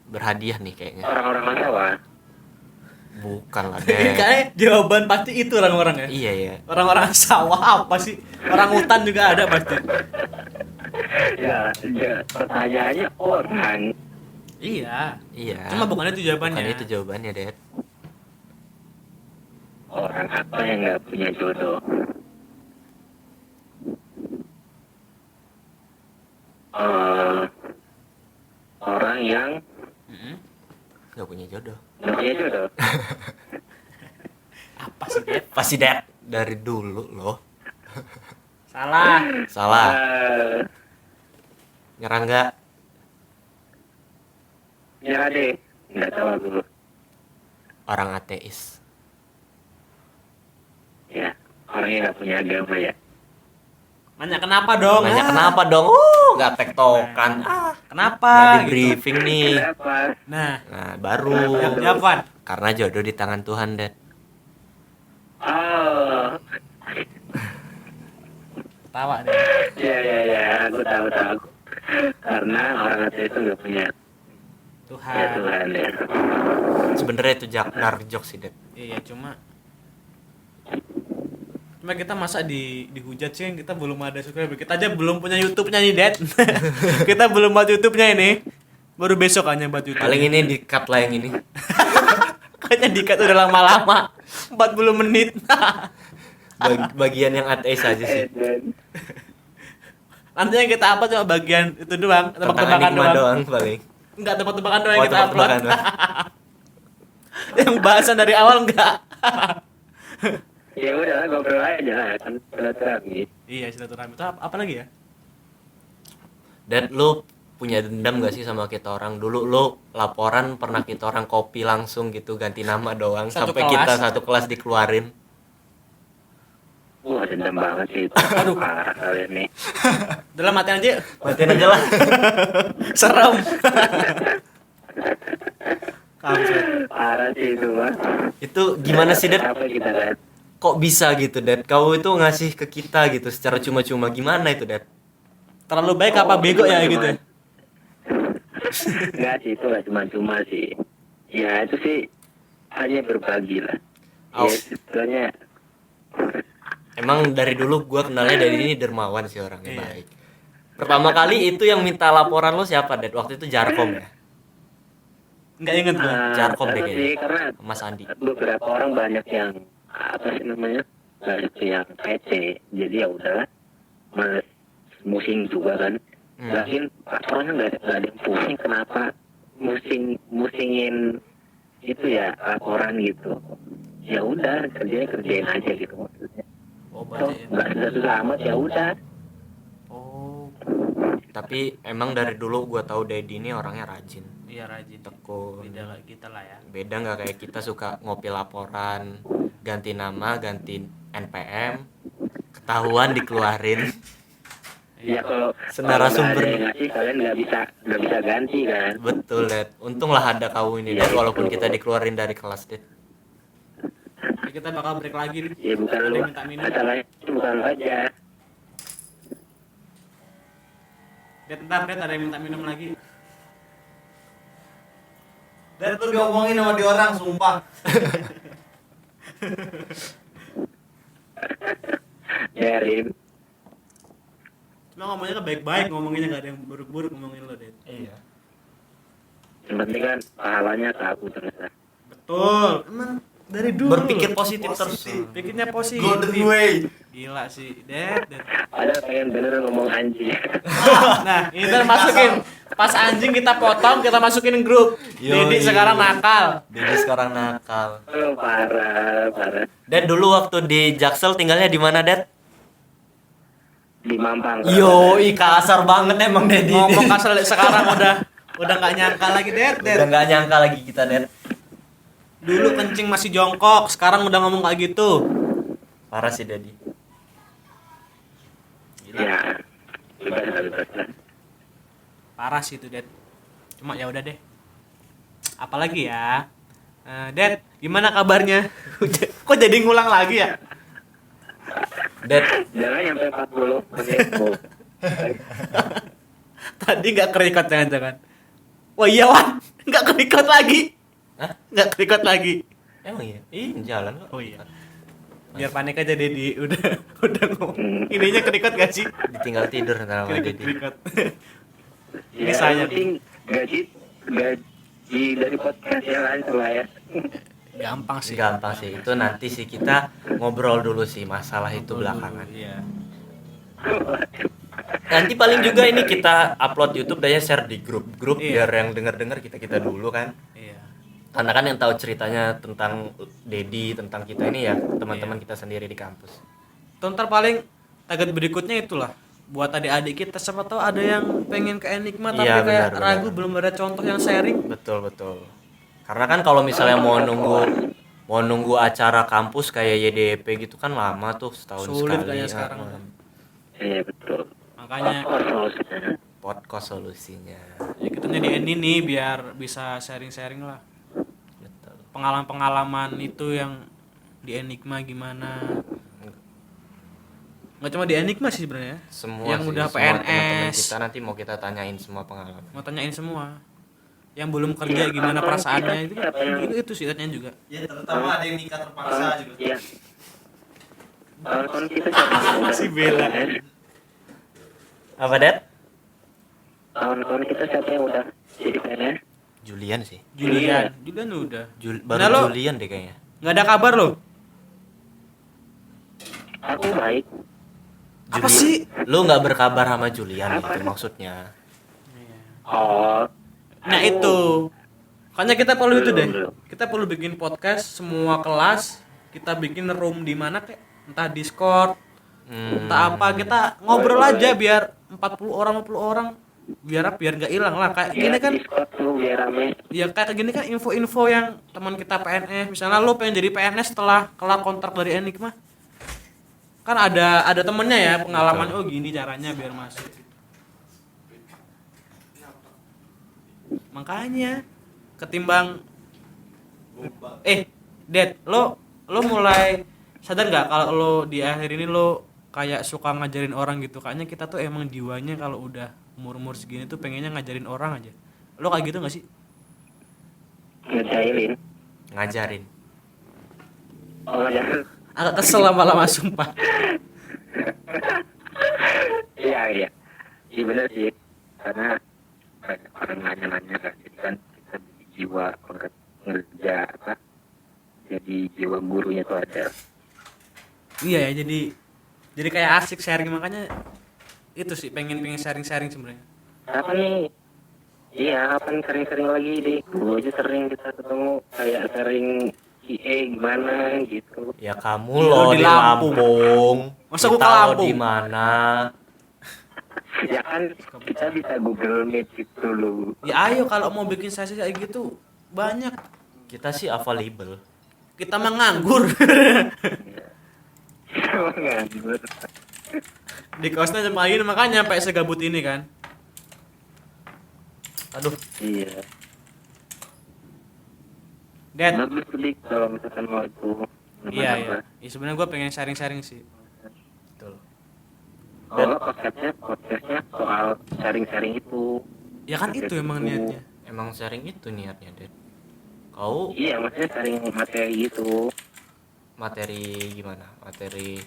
Berhadiah nih kayaknya. Orang-orang mana, Wan? Bukan lah, Det. Kayaknya jawaban pasti itu orang-orang ya. Iya ya. Orang-orang sawah apa sih? Orang hutan juga ada pasti. Ya, pertanyaannya orang. Iya. Iya. Cuma bukan itu jawabannya. Bukan itu jawabannya, Det. Orang apa yang nggak punya jodoh? Orang yang Nggak punya jodoh. nggak punya jodoh. Apa sih, Det? Pasti, Det. Dari dulu loh. Salah. Salah. Eh, Nyerah nggak? Nyerah deh. Nggak tahu dulu. Orang ateis. Ya, orang yang nggak punya agama ya. Nanya kenapa dong? Nanya Ah, kenapa dong? Nggak tektokan. Kenapa? Nggak di Gitu. briefing nih. Kenapa? Nah, Nah, baru. jawab, Wan. Karena jodoh di tangan Tuhan, Det. Oh, Tawa deh. ya, aku tahu. Karena orang ateis itu nggak punya Tuhan. ya Tuhan ya. Sebenarnya itu dark joke sih, Det. Iya, cuma kita masa dihujat sih, kita belum ada subscriber. Kita aja belum punya YouTube-nya nih, Det. Kita belum buat YouTube-nya ini. Baru besok hanya buat YouTube. Paling ini di-cut lah yang ini. Kayaknya dikat udah lama-lama. 40 menit. Bagian yang ateis aja sih. Nanti yang kita upload cuma bagian itu doang, Tentang tebak-tebakan enigma doang. doang paling. Enggak, tebak-tebakan doang Oh, yang kita upload. tebak-tebakan doang. Yang bahasan dari awal enggak. Ya udah, ngobrol aja lah, kan silaturahmi. Iya, silaturahmi. Itu apa lagi ya? Dan lu punya dendam gak sih sama kita orang? Dulu lu laporan pernah kita orang copy langsung gitu, ganti nama doang. Satu sampai kelas. kita satu kelas dikeluarin. Wah, dendam banget sih itu. Aduh. Parah kalian nih. Dalam matiin aja. Matiin aja lah. Serem. Kampret. Parah sih itu, Mas. Itu gimana sih, Det? Apa kita kan? Kok bisa gitu, Det? Kau itu ngasih ke kita gitu secara cuma-cuma. Gimana itu, Det? Terlalu baik apa bego ya gitu. Enggak sih, itu nggak cuma-cuma sih. Ya itu sih hanya berbagi lah. Oh. Ya sebetulnya Emang dari dulu gua kenalnya dari ini dermawan sih orangnya, Iya. baik. Pertama kali itu yang minta laporan lo siapa, Det? Waktu itu Jarkom ya? Enggak inget gua. Jarkom deh terus kayaknya. sih karena Mas Andi. beberapa orang banyak yang apa sih namanya, banyak yang PC, jadi ya udahlah, males musing juga kan. Lagian orangnya nggak ada yang pusing, kenapa musingin itu ya laporan gitu. Ya udah, kerjain aja gitu maksudnya. Oh, Toh bacain. nggak susah amat, ya udah. Oh, Tapi emang dari dulu gua tahu Dedi ini orangnya rajin, iya rajin. tekun. Beda kayak kita lah ya. Beda nggak kayak kita suka ngopi laporan, ganti nama, ganti NPM, ketahuan dikeluarin. Ya kalau Senarasumber. nggak ada yang ngasih, kalian nggak bisa ganti kan. Betul, Det. Untunglah ada kau ini, Det, walaupun kita dikeluarin dari kelas, Det. Jadi kita bakal break lagi nih. Ya bukan Ada lu, yang minta minum. masalahnya itu bukan lu aja. Bentar, ada yang minta minum lagi. Dan tuh diomongin sama dia orang, sumpah. Ya Rin, Cuma ngomongnya kan baik-baik, ngomonginnya nggak ada yang buruk-buruk ngomongin lo, Det. Iya. yang penting kan pahalanya ke aku ternyata. Betul. Emang Dari dulu berpikir loh. positif terus. Pikirnya positif. Golden way. Gila sih, Det. Ada pengen bener ngomong anjing. Nah, ini ntar masukin. Pas anjing kita potong, kita masukin grup. Yoi. Dedi sekarang nakal. Dedi sekarang nakal. Oh, parah. Dad dulu waktu di Jaksel tinggalnya di mana, Dad? Di Mampang. Kasar banget emang Dedi. Ngomong kasar sekarang udah nggak nyangka lagi, Det. Udah nggak nyangka lagi kita, Dad. Dulu kencing masih jongkok, sekarang udah ngomong kayak gitu. Parah sih Dedi. Ya. Bebas. Parah sih itu, Det. Cuma ya udah deh. Apalagi ya? Det, gimana kabarnya? Kok jadi ngulang lagi ya? Dad, Jangan nyampe 40 menit. Tadi nggak kerikot jangan-jangan. Wah iya, Wan. Nggak kerikot lagi. hah? Nggak kerikot lagi. Emang iya? Ih, jalan kok. Oh iya. Biar panik aja Dedi. Udah ngomong. Ininya kerikot gak sih? Ditinggal tidur ntar sama Dedi. Kerikot. Ya, saya. penting gaji dari podcast yang lain lah ya. Gampang sih. Gampang sih. Itu nanti sih kita ngobrol dulu sih masalah itu belakangan. Iya. Nanti paling juga ini kita upload YouTube dan share di grup-grup Iya. biar yang denger-denger kita dulu kan. Iya. Karena kan yang tahu ceritanya tentang Dedi, tentang kita ini ya teman-teman kita sendiri di kampus. Ntar paling target berikutnya itulah buat adik-adik kita, siapa tahu ada yang pengen ke Enigma tapi Iya, kayak benar, ragu, benar. belum ada contoh yang sharing. Betul. Karena kan kalau misalnya mau nunggu acara kampus kayak YDP gitu kan lama tuh, setahun Sulit sekali. kayaknya sekarang. Iya betul. Makanya Podcast solusinya. ya kita nyediain ini biar bisa sharing-sharing lah Betul. pengalaman-pengalaman itu yang di Enigma gimana. Nggak cuma di Enigma sih sebenarnya. Semua Yang sih, udah semua teman-teman PNS. kita nanti mau kita tanyain semua pengalaman. Mau tanyain semua. Yang belum kerja gimana perasaannya itu sih tanyain juga. Ya terutama ada yang nikah terpaksa juga. Iya. Kawan kita siapa yang udah Si Bella. Apa, Dad? Kawan-kawan kita siapa yang udah jadi PNS? Julian sih. Julian udah. Baru Nah, lo Julian deh kayaknya. nggak ada kabar lo? Aku baik. Apa sih? Lu nggak berkabar sama Julian gitu maksudnya. Oh. Nah itu, makanya kita perlu itu deh. Belum. Kita perlu bikin podcast semua kelas. Kita bikin room di mana kayak entah Discord, entah apa. Kita ngobrol aja biar 40 orang 50 orang biar nggak hilang lah. Kayak gini kan, Discord tuh biar rame. ya kayak gini kan info-info yang teman kita PNS. Misalnya lo pengen jadi PNS setelah kelar kontrak dari Enigma, kan ada temennya ya pengalaman. Oh gini caranya biar masuk. Makanya ketimbang Dad, lo mulai sadar nggak kalau lo di akhir ini lo kayak suka ngajarin orang gitu. Kayaknya kita tuh emang jiwanya kalau udah umur segini tuh pengennya ngajarin orang aja. Lo kayak gitu nggak sih? Ngejailin. Ngajarin. Oh jangan. Agak kesel lama-lama sumpah. Iya. Iya benar sih. Karena banyak orang nanya-nanya kan. Jadi kan kita jadi jiwa kerja apa? Jadi jiwa gurunya tuh ada. Iya ya, jadi kayak asik sharing, makanya itu sih pengen sharing sebenarnya. Apa nih? Iya, kapan sering-sering lagi deh. Dulu aja sering kita ketemu kayak sering IE gimana gitu. Ya kamu Iya, lo di di Lampung. Lampung. Masa gua ke Kita lo Lampung? di mana? Ya kan kita bisa Google Meet gitu dulu. Ya ayo kalau mau bikin sesi kayak gitu banyak. Kita sih available. Kita mah nganggur. Nganggur. Di kosnya cuma ini, makanya sampai segabut ini kan. Aduh, Iya. Dad. Bagus tuh Dik, kalau misalkan mau itu. Iya. Ya sebenarnya gue pengen sharing sih. Betul. Oh, konsepnya soal sharing-sharing itu. Ya kan itu emang niatnya. Emang sharing itu niatnya, Dad. Kau Iya, maksudnya sharing materi gitu. materi gimana? Materi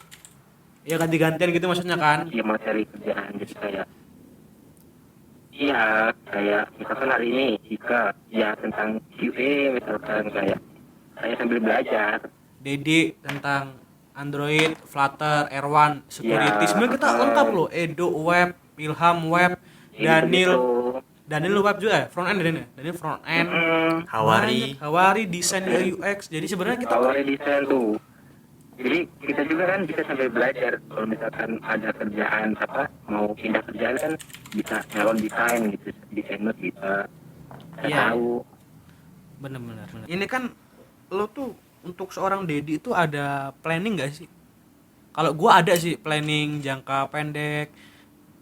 Ya ganti-gantian gitu maksudnya kan. Iya, materi kerjaan jadi kayak. Iya, kayak misalkan hari ini jika ya tentang QA misalkan kayak Saya sambil belajar. Dedi tentang Android, Flutter, R1, security. Ya, Sebenarnya kita lengkap loh. Edo web, Ilham web, Daniel web juga ya? Front end Daniel front end. Hawari desain UI UX. Jadi sebenarnya kita Awalnya desain tuh. Jadi kita juga kan bisa sambil belajar. Kalau misalkan ada kerjaan apa mau pindah kerjaan kan bisa nyalon desain gitu, desainer bisa. Saya Iya. tahu. bener-bener. Ini kan lo tuh untuk seorang Dedi itu ada planning gak sih? Kalau gua ada sih planning jangka pendek,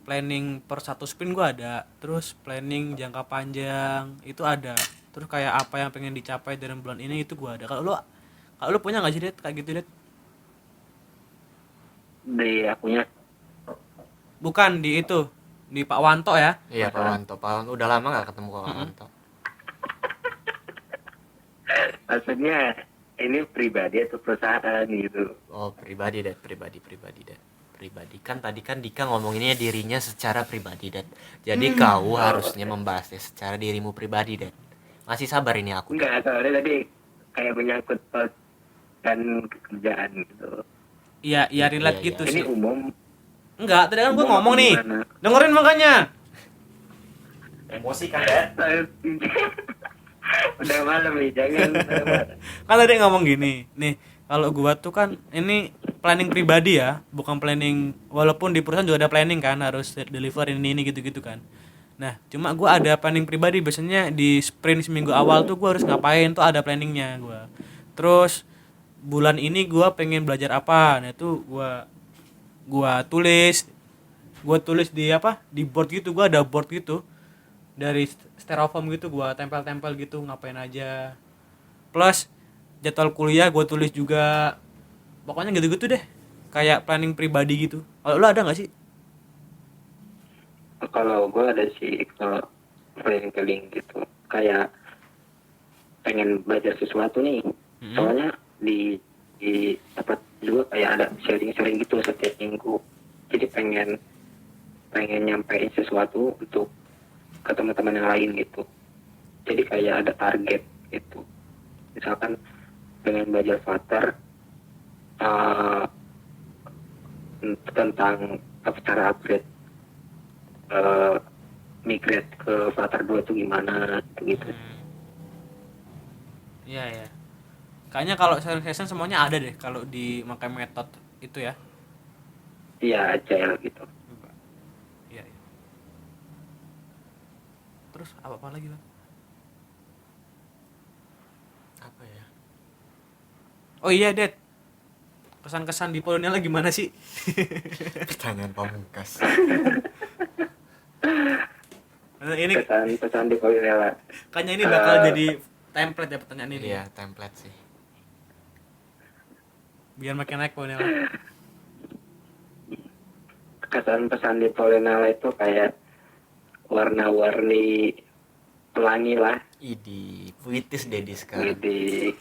planning per satu sprint gua ada, terus planning jangka panjang itu ada, terus kayak apa yang pengen dicapai dalam bulan ini itu gua ada. Kalau lo punya nggak sih Det kayak gitu Det? Di akunya Bukan di itu, di Pak Wanto ya? Iya Pak Wanto. Pak Wanto udah lama nggak ketemu Pak Wanto. maksudnya ini pribadi atau perusahaan gitu. Oh pribadi Det, pribadi Det. Pribadi kan tadi kan Dika ngomonginnya dirinya secara pribadi Det. Jadi kau harusnya membahasnya secara dirimu pribadi Det. Masih sabar ini aku. Det. Enggak, soalnya tadi kayak menyangkut pos dan kerjaan gitu. Iya, iya relate Iya, gitu Ini sih. umum. Enggak, tadi kan gua ngomong nih. Gimana? Dengerin makanya. Emosi kan Det? Udah malam nih, jangan. Kan tadi ngomong gini nih, kalau gua tuh kan ini planning pribadi ya, bukan planning, walaupun di perusahaan juga ada planning kan, harus deliver ini gitu-gitu kan. Nah cuma gua ada planning pribadi, biasanya di sprint seminggu awal tuh gua harus ngapain tuh ada planningnya gua. Terus bulan ini gua pengen belajar apa, nah itu gua tulis di apa, di board gitu. Gua ada board gitu dari styrofoam gitu, gua tempel-tempel gitu ngapain aja. Plus jadwal kuliah gue tulis juga, pokoknya gitu-gitu deh, kayak planning pribadi gitu. Kalau lo ada nggak sih? Kalau gue ada sih, kalau planning gitu, kayak pengen belajar sesuatu nih. Soalnya di tempat juga kayak ada sharing-sharing gitu setiap minggu. Jadi pengen nyampein sesuatu untuk ke teman-teman yang lain gitu. Jadi kayak ada target gitu. Misalkan pengen belajar Flutter tentang cara upgrade migrate ke Flutter 2 itu gimana gitu. Iya ya. Kayaknya kalau sharing session semuanya ada deh kalau dimakai metode itu ya. Iya, agile gitu. Iya. Iya. Terus apa lagi bang? Apa ya? Oh iya Det, kesan-kesan di Polonial gimana sih? Pertanyaan pamungkas. Nah, ini Pesan di Polinela. kayaknya ini bakal jadi template ya pertanyaan ini. Iya template sih. Biar makin naik Polonial. Kesan-pesan di Polinela itu kayak warna-warni pelangi lah. Idi puitis Dedi sekarang. Jadi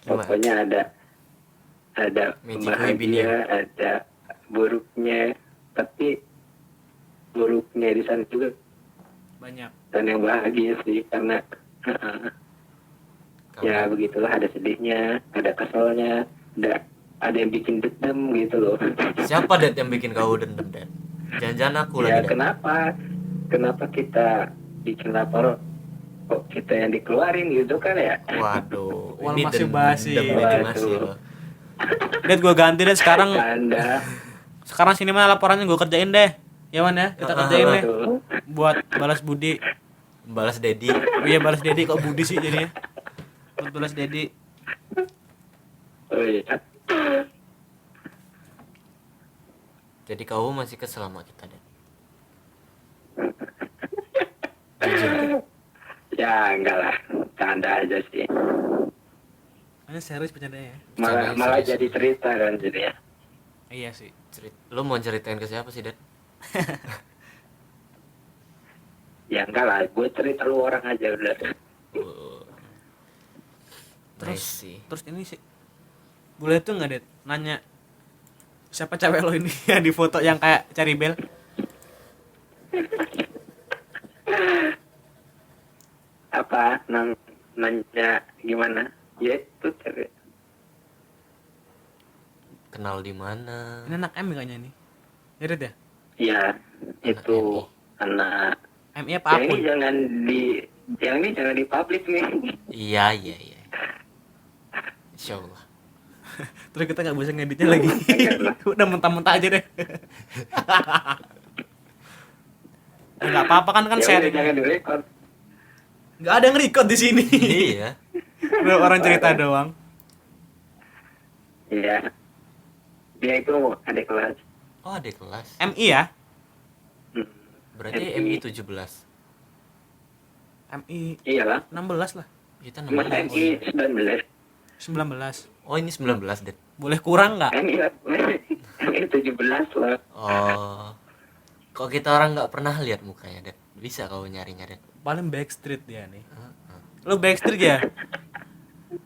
Gimana? pokoknya ada Magic Webinnya. bahagia, ada buruknya, tapi buruknya di sana juga Banyak. dan yang bahagia sih karena ya begitulah, ada sedihnya, ada keselnya, ada yang bikin dendam gitu loh. Siapa Det yang bikin kau dendam Det? Jangan-jangan aku Ya lagi Det. kenapa kita bikin lapor kok kita yang dikeluarin gitu kan ya. Waduh, Wal ini masih dendam basi. ini Waduh. masih loh. Det gue ganti deh sekarang. Anda Sini mah laporannya gue kerjain deh. Ya man ya, kita kerjain deh tuh buat balas budi. Balas Dedi. Oh iya balas Dedi, kok budi sih jadinya. Buat balas Dedi. oh iya. Jadi kau masih kesel sama kita Det? Jujur Det. Ya enggak lah, canda aja sih. Hanya serius bercandanya ya. Malah Serius. jadi cerita kan jadi ya. Iya sih. Lu mau ceritain ke siapa sih Det? Ya enggak lah, gue cerita lu orang aja udah. Nice sih. Terus ini sih, boleh tuh nggak Det nanya siapa cewek lo ini yang di foto yang kayak cari bel? Apa nanya gimana? Ya itu cari. Kenal di mana? Ini anak M kayaknya ini. Irit ya? Ya itu anak. MI apa Yang ini akun? jangan di publik nih. Iya. Insyaallah. Terus kita nggak bisa ngeditnya lagi. Janganlah. Udah mentah-mentah aja deh. Ya nggak apa-apa kan Ya udah, sharing. jangan direkod. Nggak ada yang record di sini. Iya. Udah orang cerita doang. Iya. Dia itu adik kelas. Oh, adik kelas. MI ya? Berarti MI. MI 17. MI Iyalah. 16 lah. Kita Mas 16. MI 19. 19. Oh, ini 19, Det. Boleh kurang nggak? MI 17 lah. Oh. Kok kita orang nggak pernah lihat mukanya, Det? Bisa kau nyarinya, Det? Paling backstreet dia nih. Lu backstreet ya?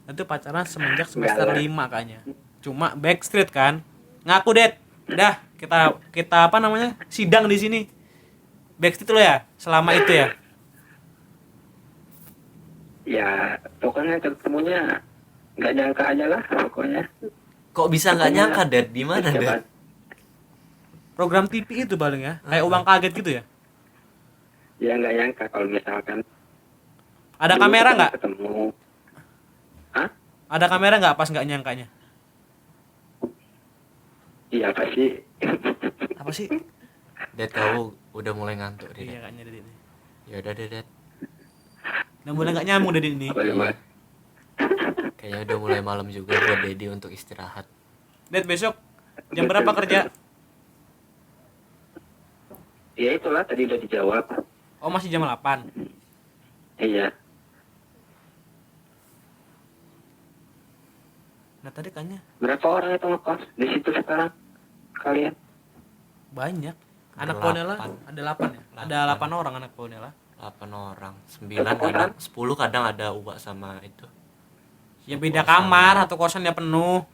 Itu pacaran semenjak semester Enggak lah. 5 kayaknya. Cuma backstreet kan? Ngaku, Det. Dah, kita apa namanya? Sidang di sini. Backstreet lo ya? Selama itu ya? Ya pokoknya ketemunya nggak nyangka aja lah pokoknya. Kok bisa nggak nyangka, Det? Di mana, Det? Hebat. Program TV itu paling ya. Kayak uang kaget gitu ya. Ya nggak nyangka kalau misalkan Ada dulu kamera kita nggak? ketemu. Hah? Ada kamera nggak pas nggak nyangkanya? Iya pasti. Apa sih? Det, kau udah mulai ngantuk, Det. Iya kayaknya dari ini. Ya udah, Det. Udah mulai nggak nyambung dari ini. Apa coba? Kayaknya udah mulai malam juga buat Dedi untuk istirahat. Det, besok jam berapa kerja? Ya itulah tadi udah dijawab. Oh, masih jam 8. Iya. Nah, tadi kayaknya Berapa orang itu ngekos di situ sekarang kalian? banyak. Anak Delapan. Ponela ada 8 ya? Ada 8 orang anak Ponela. 8 orang, 9 kadang, 10 kadang ada Uwa sama itu. Ya beda kamar, satu kosan ya penuh.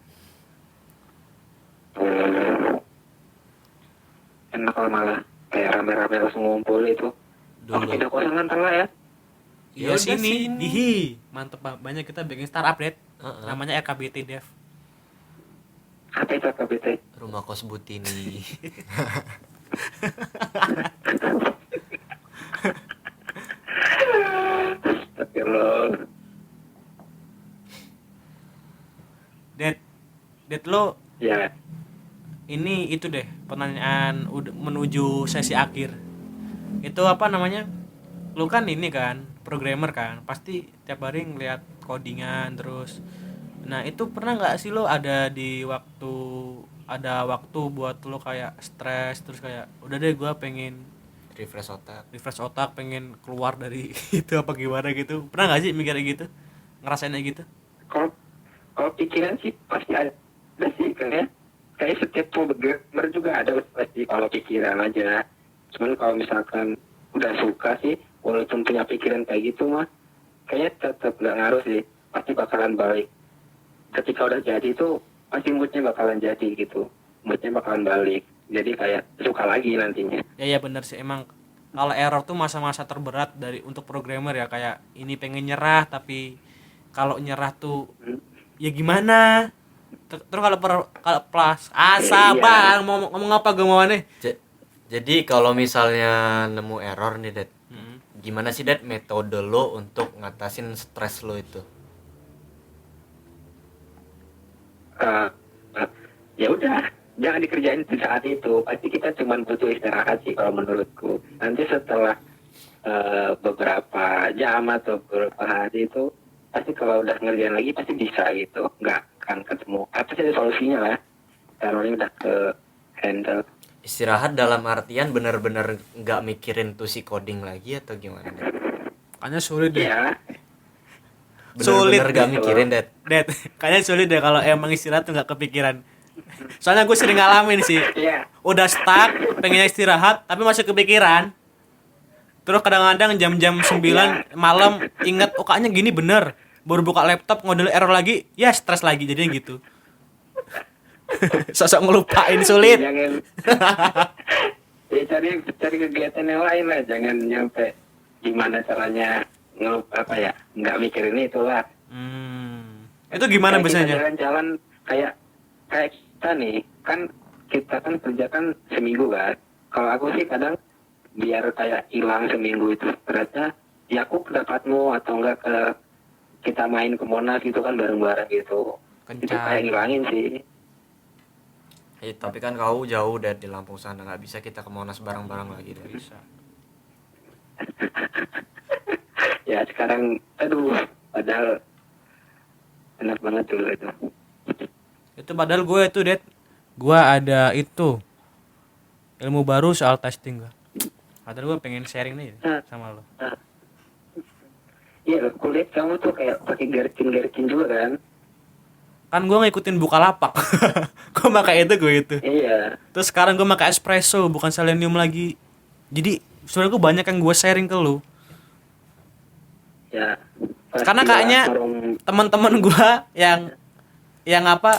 Enak kalau malah kayak rame-rame langsung ngumpul itu. Oh, Dulu. pindah kosan kan lah ya. Iya Ya udah sini. Ihi, mantep banyak kita bikin startup update. Heeh. Namanya RKBT Dev. Apa itu KBT? Rumah kos Butini. Astagfirullah. Det lo Ya, ini itu deh pertanyaan menuju sesi akhir. Itu apa namanya? Lu kan ini kan programmer kan, pasti tiap hari ngeliat codingan terus. Nah itu pernah nggak sih lo ada waktu buat lo kayak stres terus kayak udah deh gue pengen Refresh otak. refresh otak, pengen keluar dari itu apa gimana gitu? Pernah nggak sih mikir kayak gitu, ngerasainnya gitu? kalau pikiran sih pasti ada sih kan ya. Kayak setiap programmer juga ada pasti kalau pikiran aja. Cuman kalau misalkan udah suka sih, walaupun punya pikiran kayak gitu mah, kayaknya tetap nggak ngaruh sih. Pasti bakalan balik. Ketika udah jadi itu, pasti moodnya bakalan jadi gitu. Moodnya bakalan balik. Jadi kayak suka lagi nantinya. Ya bener sih, emang kalau error tuh masa-masa terberat dari untuk programmer ya, kayak ini pengen nyerah tapi kalau nyerah tuh ya gimana? Terus kalau plus sabar mau ngomong apa gue mau nih? Jadi kalau misalnya nemu error nih, Det. Gimana sih, Det, metode lo untuk ngatasin stres lo itu? Ya udah, jangan dikerjain di saat itu. Pasti kita cuma butuh istirahat sih kalau menurutku. Nanti setelah beberapa jam atau beberapa hari itu, pasti kalau udah ngerjain lagi pasti bisa gitu. Nggak akan ketemu. Apa sih ada solusinya lah. Errornya udah ke handle. Istirahat dalam artian bener-bener nggak mikirin tuh si coding lagi atau gimana, Det? Kayaknya sulit deh. Ya, Sulit Bener-bener nggak deh. mikirin, Det. Kayaknya sulit deh kalau emang istirahat tuh nggak kepikiran. Soalnya gue sering ngalamin sih. ya. Udah stuck, pengen istirahat tapi masih kepikiran. Terus kadang-kadang jam-jam 9 malam inget oh kayaknya gini bener. Baru buka laptop ngodel error lagi, ya stres lagi jadinya gitu. Sosok ngelupain sulit. Jangan. Ya cari kegiatan yang lain lah. Jangan nyampe gimana caranya nggak mikirin itulah. Itu gimana Kayak kita biasanya? jalan-jalan kayak kayak kita nih kan, kita kan kerja kan seminggu kan. Kalau aku sih kadang biar kayak hilang seminggu itu beratnya, ya aku ke tempatmu atau enggak ke kita main ke Monas gitu kan bareng-bareng gitu. Itu kayak Kencan. ngilangin sih. Tapi kan kau jauh dari di Lampung sana, nggak bisa kita ke Monas bareng-bareng lagi deh. Bisa. Ya sekarang aduh, padahal enak banget dulu itu. Itu padahal gue itu Det, gue ada itu ilmu baru soal testing gue. Padahal gue pengen sharing nih sama lo. Iya, aku lihat kamu tuh kayak pakai gercin juga kan. Kan gue ngikutin Bukalapak. Gue pakai itu gue itu. Iya. Terus sekarang gue pakai espresso bukan selenium lagi. Jadi sebenarnya gue banyak yang gue sharing ke lu. Ya. Karena pastilah kayaknya forum- teman-teman gue yang apa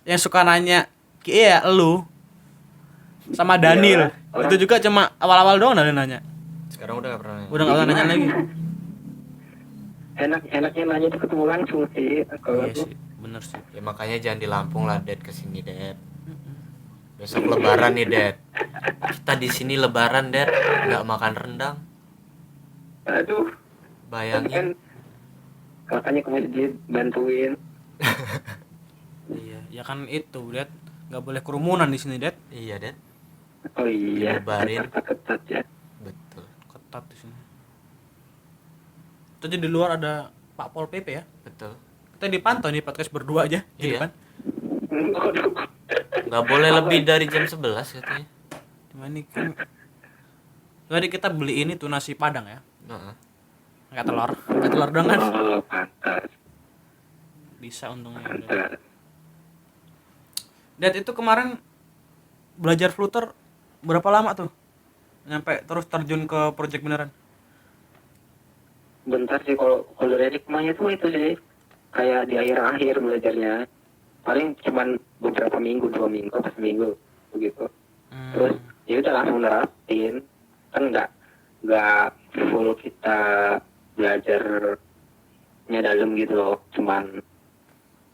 yang suka nanya, iya lu sama Daniel. Iya, Itu juga cuma awal-awal doang Daniel nanya. Sekarang udah nggak pernah. Udah nggak usah nanya lagi. enaknya nanya tuh ketemu langsung sih kalau Iya aku. sih, bener sih. Ya makanya jangan di Lampung lah, Det, kesini, Det. Besok Lebaran nih, Det. Kita di sini Lebaran, Det, nggak makan rendang. Aduh, kan Bayangin. makanya ke masjid bantuin. Iya, ya kan itu, Det. Nggak boleh kerumunan di sini, Det. Iya, Det. Oh iya, Dilebarin. ketat ya. Betul. Ketat di sini. Tadi di luar ada Pak Pol PP ya. Betul. Kita dipantau nih podcast berdua aja di Iya. depan. Waduh. Nggak boleh lebih dari jam 11 katanya. Cuma ini kan tadi kita beli ini tuh nasi Padang ya. Heeh. Nggak telur. Nggak telur dong kan. Oh, pantas. Bisa untungnya. Pantas. Dad itu kemarin belajar Flutter berapa lama tuh? Nyampe terus terjun ke project beneran. Bentar sih kalau dari hikmahnya tuh itu sih kayak di akhir-akhir belajarnya. Paling cuman beberapa minggu, 2 minggu atau seminggu begitu. Terus ya udah langsung nerapin. Kan nggak full kita belajarnya dalam gitu loh. Cuman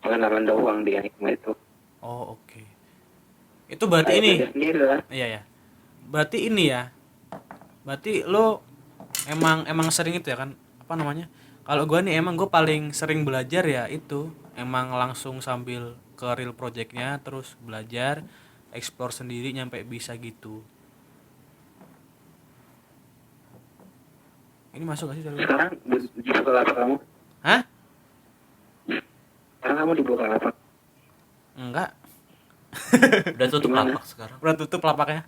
pengenalan doang di hikmah itu. Oh, oke. Itu berarti Kayak ini. belajar sendiri lah. Iya ya. Berarti ini ya. Berarti lo emang sering itu ya kan? Apa namanya? Kalau gua nih emang gue paling sering belajar ya itu emang langsung sambil ke real projectnya terus belajar, explore sendiri nyampe bisa gitu. Ini masuk gak sih dari? Sekarang di Bukalapak kamu? Hah? Sekarang kamu di Bukalapak? Enggak. Udah tutup Gimana? lapak sekarang. Udah tutup lapaknya.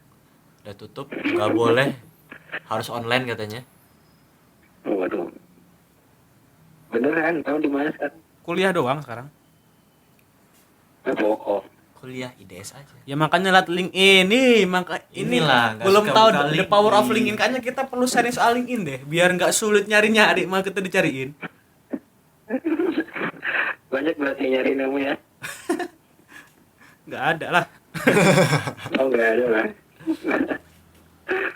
Udah tutup, nggak boleh. Harus online katanya. Waduh. Beneran, kamu di mana sekarang? Kuliah doang sekarang. Bohong. Kuliah IDS aja. Ya makanya lihat LinkedIn ini, Inilah, nggak belum suka tahu buka the power of LinkedIn. LinkedIn. Kayaknya kita perlu sharing soal LinkedIn deh, biar nggak sulit nyari-nyari, malah kita dicariin. Banyak berarti nyari kamu ya? Nggak ada lah. Oh enggak ada lah.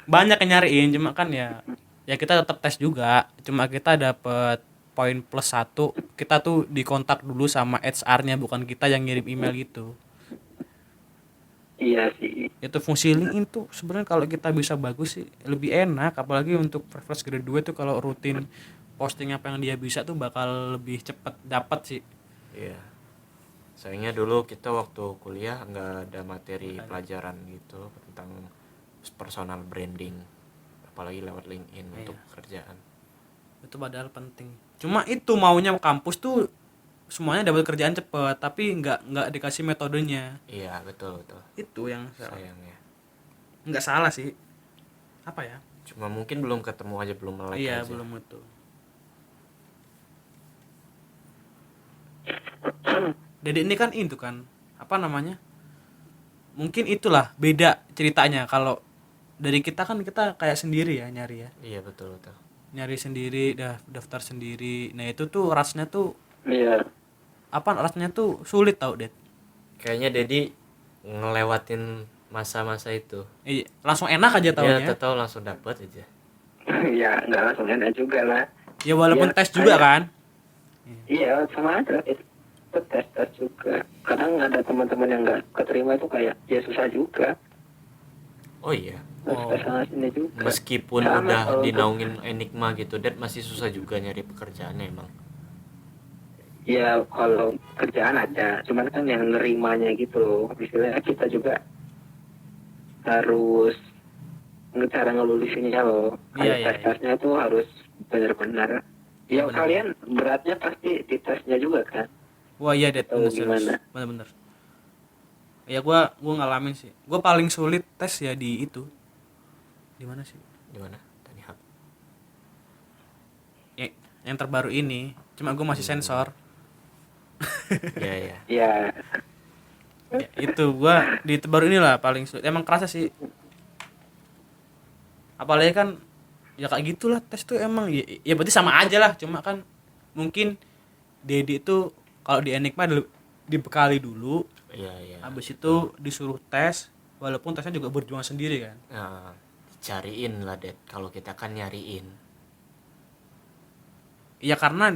Banyak yang nyariin, cuma kan ya kita tetap tes juga. Cuma kita dapet poin plus 1, kita tuh dikontak dulu sama HR-nya, bukan kita yang ngirim email gitu. Iya sih. Itu fungsi LinkedIn tuh sebenarnya kalau kita bisa bagus sih lebih enak, apalagi untuk fresh graduate tuh kalau rutin posting apa yang dia bisa tuh bakal lebih cepet dapat sih. Iya. Sayangnya dulu kita waktu kuliah nggak ada materi pelajaran gitu tentang personal branding, apalagi lewat LinkedIn untuk kerjaan. Itu padahal penting. Cuma itu maunya kampus tuh semuanya dapat kerjaan cepet, tapi nggak dikasih metodenya. Iya, betul. Itu yang Sayangnya. nggak salah sih. Apa ya? Cuma mungkin belum ketemu aja, belum melek Iya, aja. belum itu. Jadi ini kan itu kan apa namanya? Mungkin itulah beda ceritanya kalau dari kita kan kita kayak sendiri ya nyari ya. Iya, betul. Nyari sendiri, daftar sendiri. Nah, itu tuh rasanya tuh Iya. apa rasanya tuh sulit tau, Det. Kayaknya Dedi ngelewatin masa-masa itu. Langsung enak aja Ya, taunya. tahu langsung dapet aja. Ya enggak langsung enak juga lah. Ya walaupun Ya, tes juga kayak- kan. Iya, sama aja itu tes juga. Kadang ada teman-teman yang nggak keterima itu kayak ya susah juga. Oh iya. Oh. Tes sana sini juga. Meskipun Sama udah kalau untuk- dinaungin Enigma gitu, Dad masih susah juga nyari pekerjaannya emang. Ya kalau kerjaan aja, cuman kan yang nerimanya gitu. Misalnya kita juga harus cara ngelulusinnya loh. Iya, Kayak iya, tes-tesnya tuh harus benar-benar. Iya, Ya benar. kalian beratnya pasti di tesnya juga kan? Wah iya Det, Atau bener serius. gimana? Bener-bener. Ya gua ngalamin sih. Gua paling sulit tes ya di itu. Di mana sih? Di mana? Tani Hub. Ya, yang terbaru ini. Cuma gua masih sensor. Iya, iya. Ya, Ya, itu gua di terbaru inilah paling sulit. Emang kerasa sih. Apalagi kan ya kayak gitulah tes tuh emang ya berarti sama aja lah. Cuma kan mungkin Dedi itu kalau di Enigma dibekali dulu. Iya, iya. Habis itu disuruh tes, walaupun tesnya juga berjuang sendiri kan. Nah, cariin lah, Dad. Kalau kita kan nyariin. Ya karena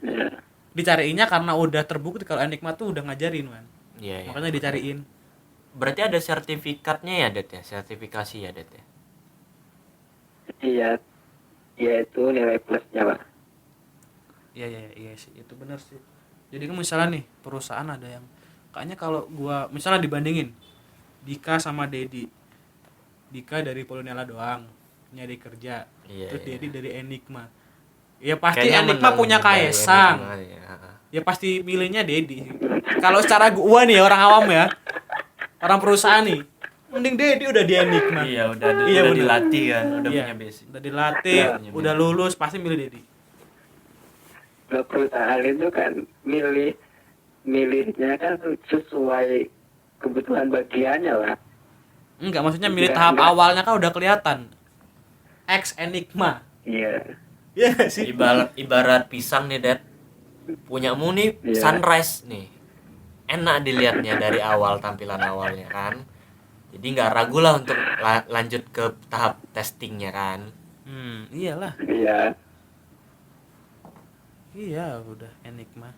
ya. dicariinnya karena udah terbukti kalau Enigma tuh udah ngajarin kan. Iya, iya. Makanya dicariin. Berarti ada sertifikatnya ya, Dad ya? Sertifikasi ya, Dad ya? Iya, ya itu nilai plusnya lah. Iya sih, itu benar sih. Jadi kan misalnya nih perusahaan ada yang kayaknya kalau gua misalnya dibandingin Dika sama Dedi. Dika dari Polonella doang nyari kerja. Iya, Terus iya. Dedi dari Enigma. Ya pasti Kayaknya Enigma menang punya dari Kaesang. Enigma, ya. Ya pasti milihnya Dedi. Kalau secara gua nih orang awam ya. Orang perusahaan nih. Mending Dedi udah di Enigma. Iya, udah Iya, bener. dilatih kan, udah Iya, punya basic. udah dilatih, Punya udah basic. lulus pasti milih Dedi. Nah, perusahaan itu kan milihnya kan sesuai kebutuhan bagiannya lah. Enggak, maksudnya milih Enggak, tahap enggak. awalnya kan udah kelihatan. Ex Enigma. Iya. Iya nggak sih? Ibarat pisang nih, Dad. Punyamu nih Iya. sunrise nih. Enak dilihatnya dari awal, tampilan awalnya kan. Jadi nggak ragu lah untuk lanjut ke tahap testingnya kan. Iyalah. Iya. Iya, udah Enigma.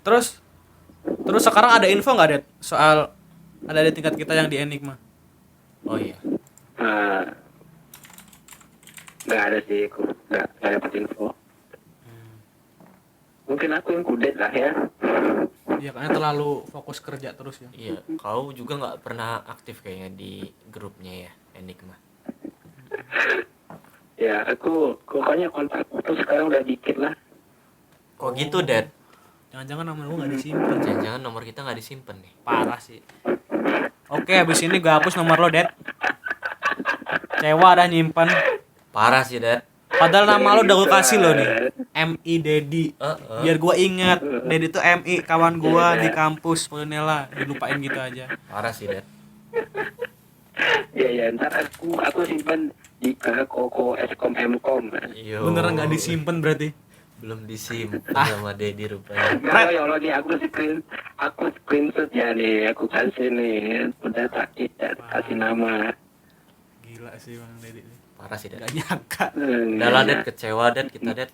Terus sekarang ada info nggak, Det? Soal ada di tingkat kita yang di Enigma. Oh iya. Nah, nggak ada sih, aku nggak dapat info. Mungkin aku yang kudet lah ya. Iya, karena terlalu fokus kerja terus ya. Iya, kau juga nggak pernah aktif kayaknya di grupnya ya, Enigma. Ya, aku pokoknya kontak aku sekarang udah dikit lah. Kok gitu, Dad? Jangan-jangan nomor gua nggak disimpan. Jangan-jangan nomor kita nggak disimpan nih. Parah sih. Oke, habis ini gua hapus nomor lo, Det. Cewa dah nyimpan. Parah sih, Dad. Padahal nama lo udah gua kasih lo nih. MI Dedi. Heeh. Biar gua ingat, Dedi tuh MI kawan gua di kampus Polonella. Dilupain gitu aja. Parah sih, Dad. Ya, ntar aku simpan di Koko Eskom Mkom. Yo. Beneran nggak disimpan berarti. Belum disimpan sama Dedi rupanya. Ya Allah nih aku screenshot ya nih, aku kasih nih, udah tak kasih nama. Gila sih Bang Dedi. Parah sih, Dad. Gak nyangka. Udah lah, Dad, kecewa, Dad, kita, Dad.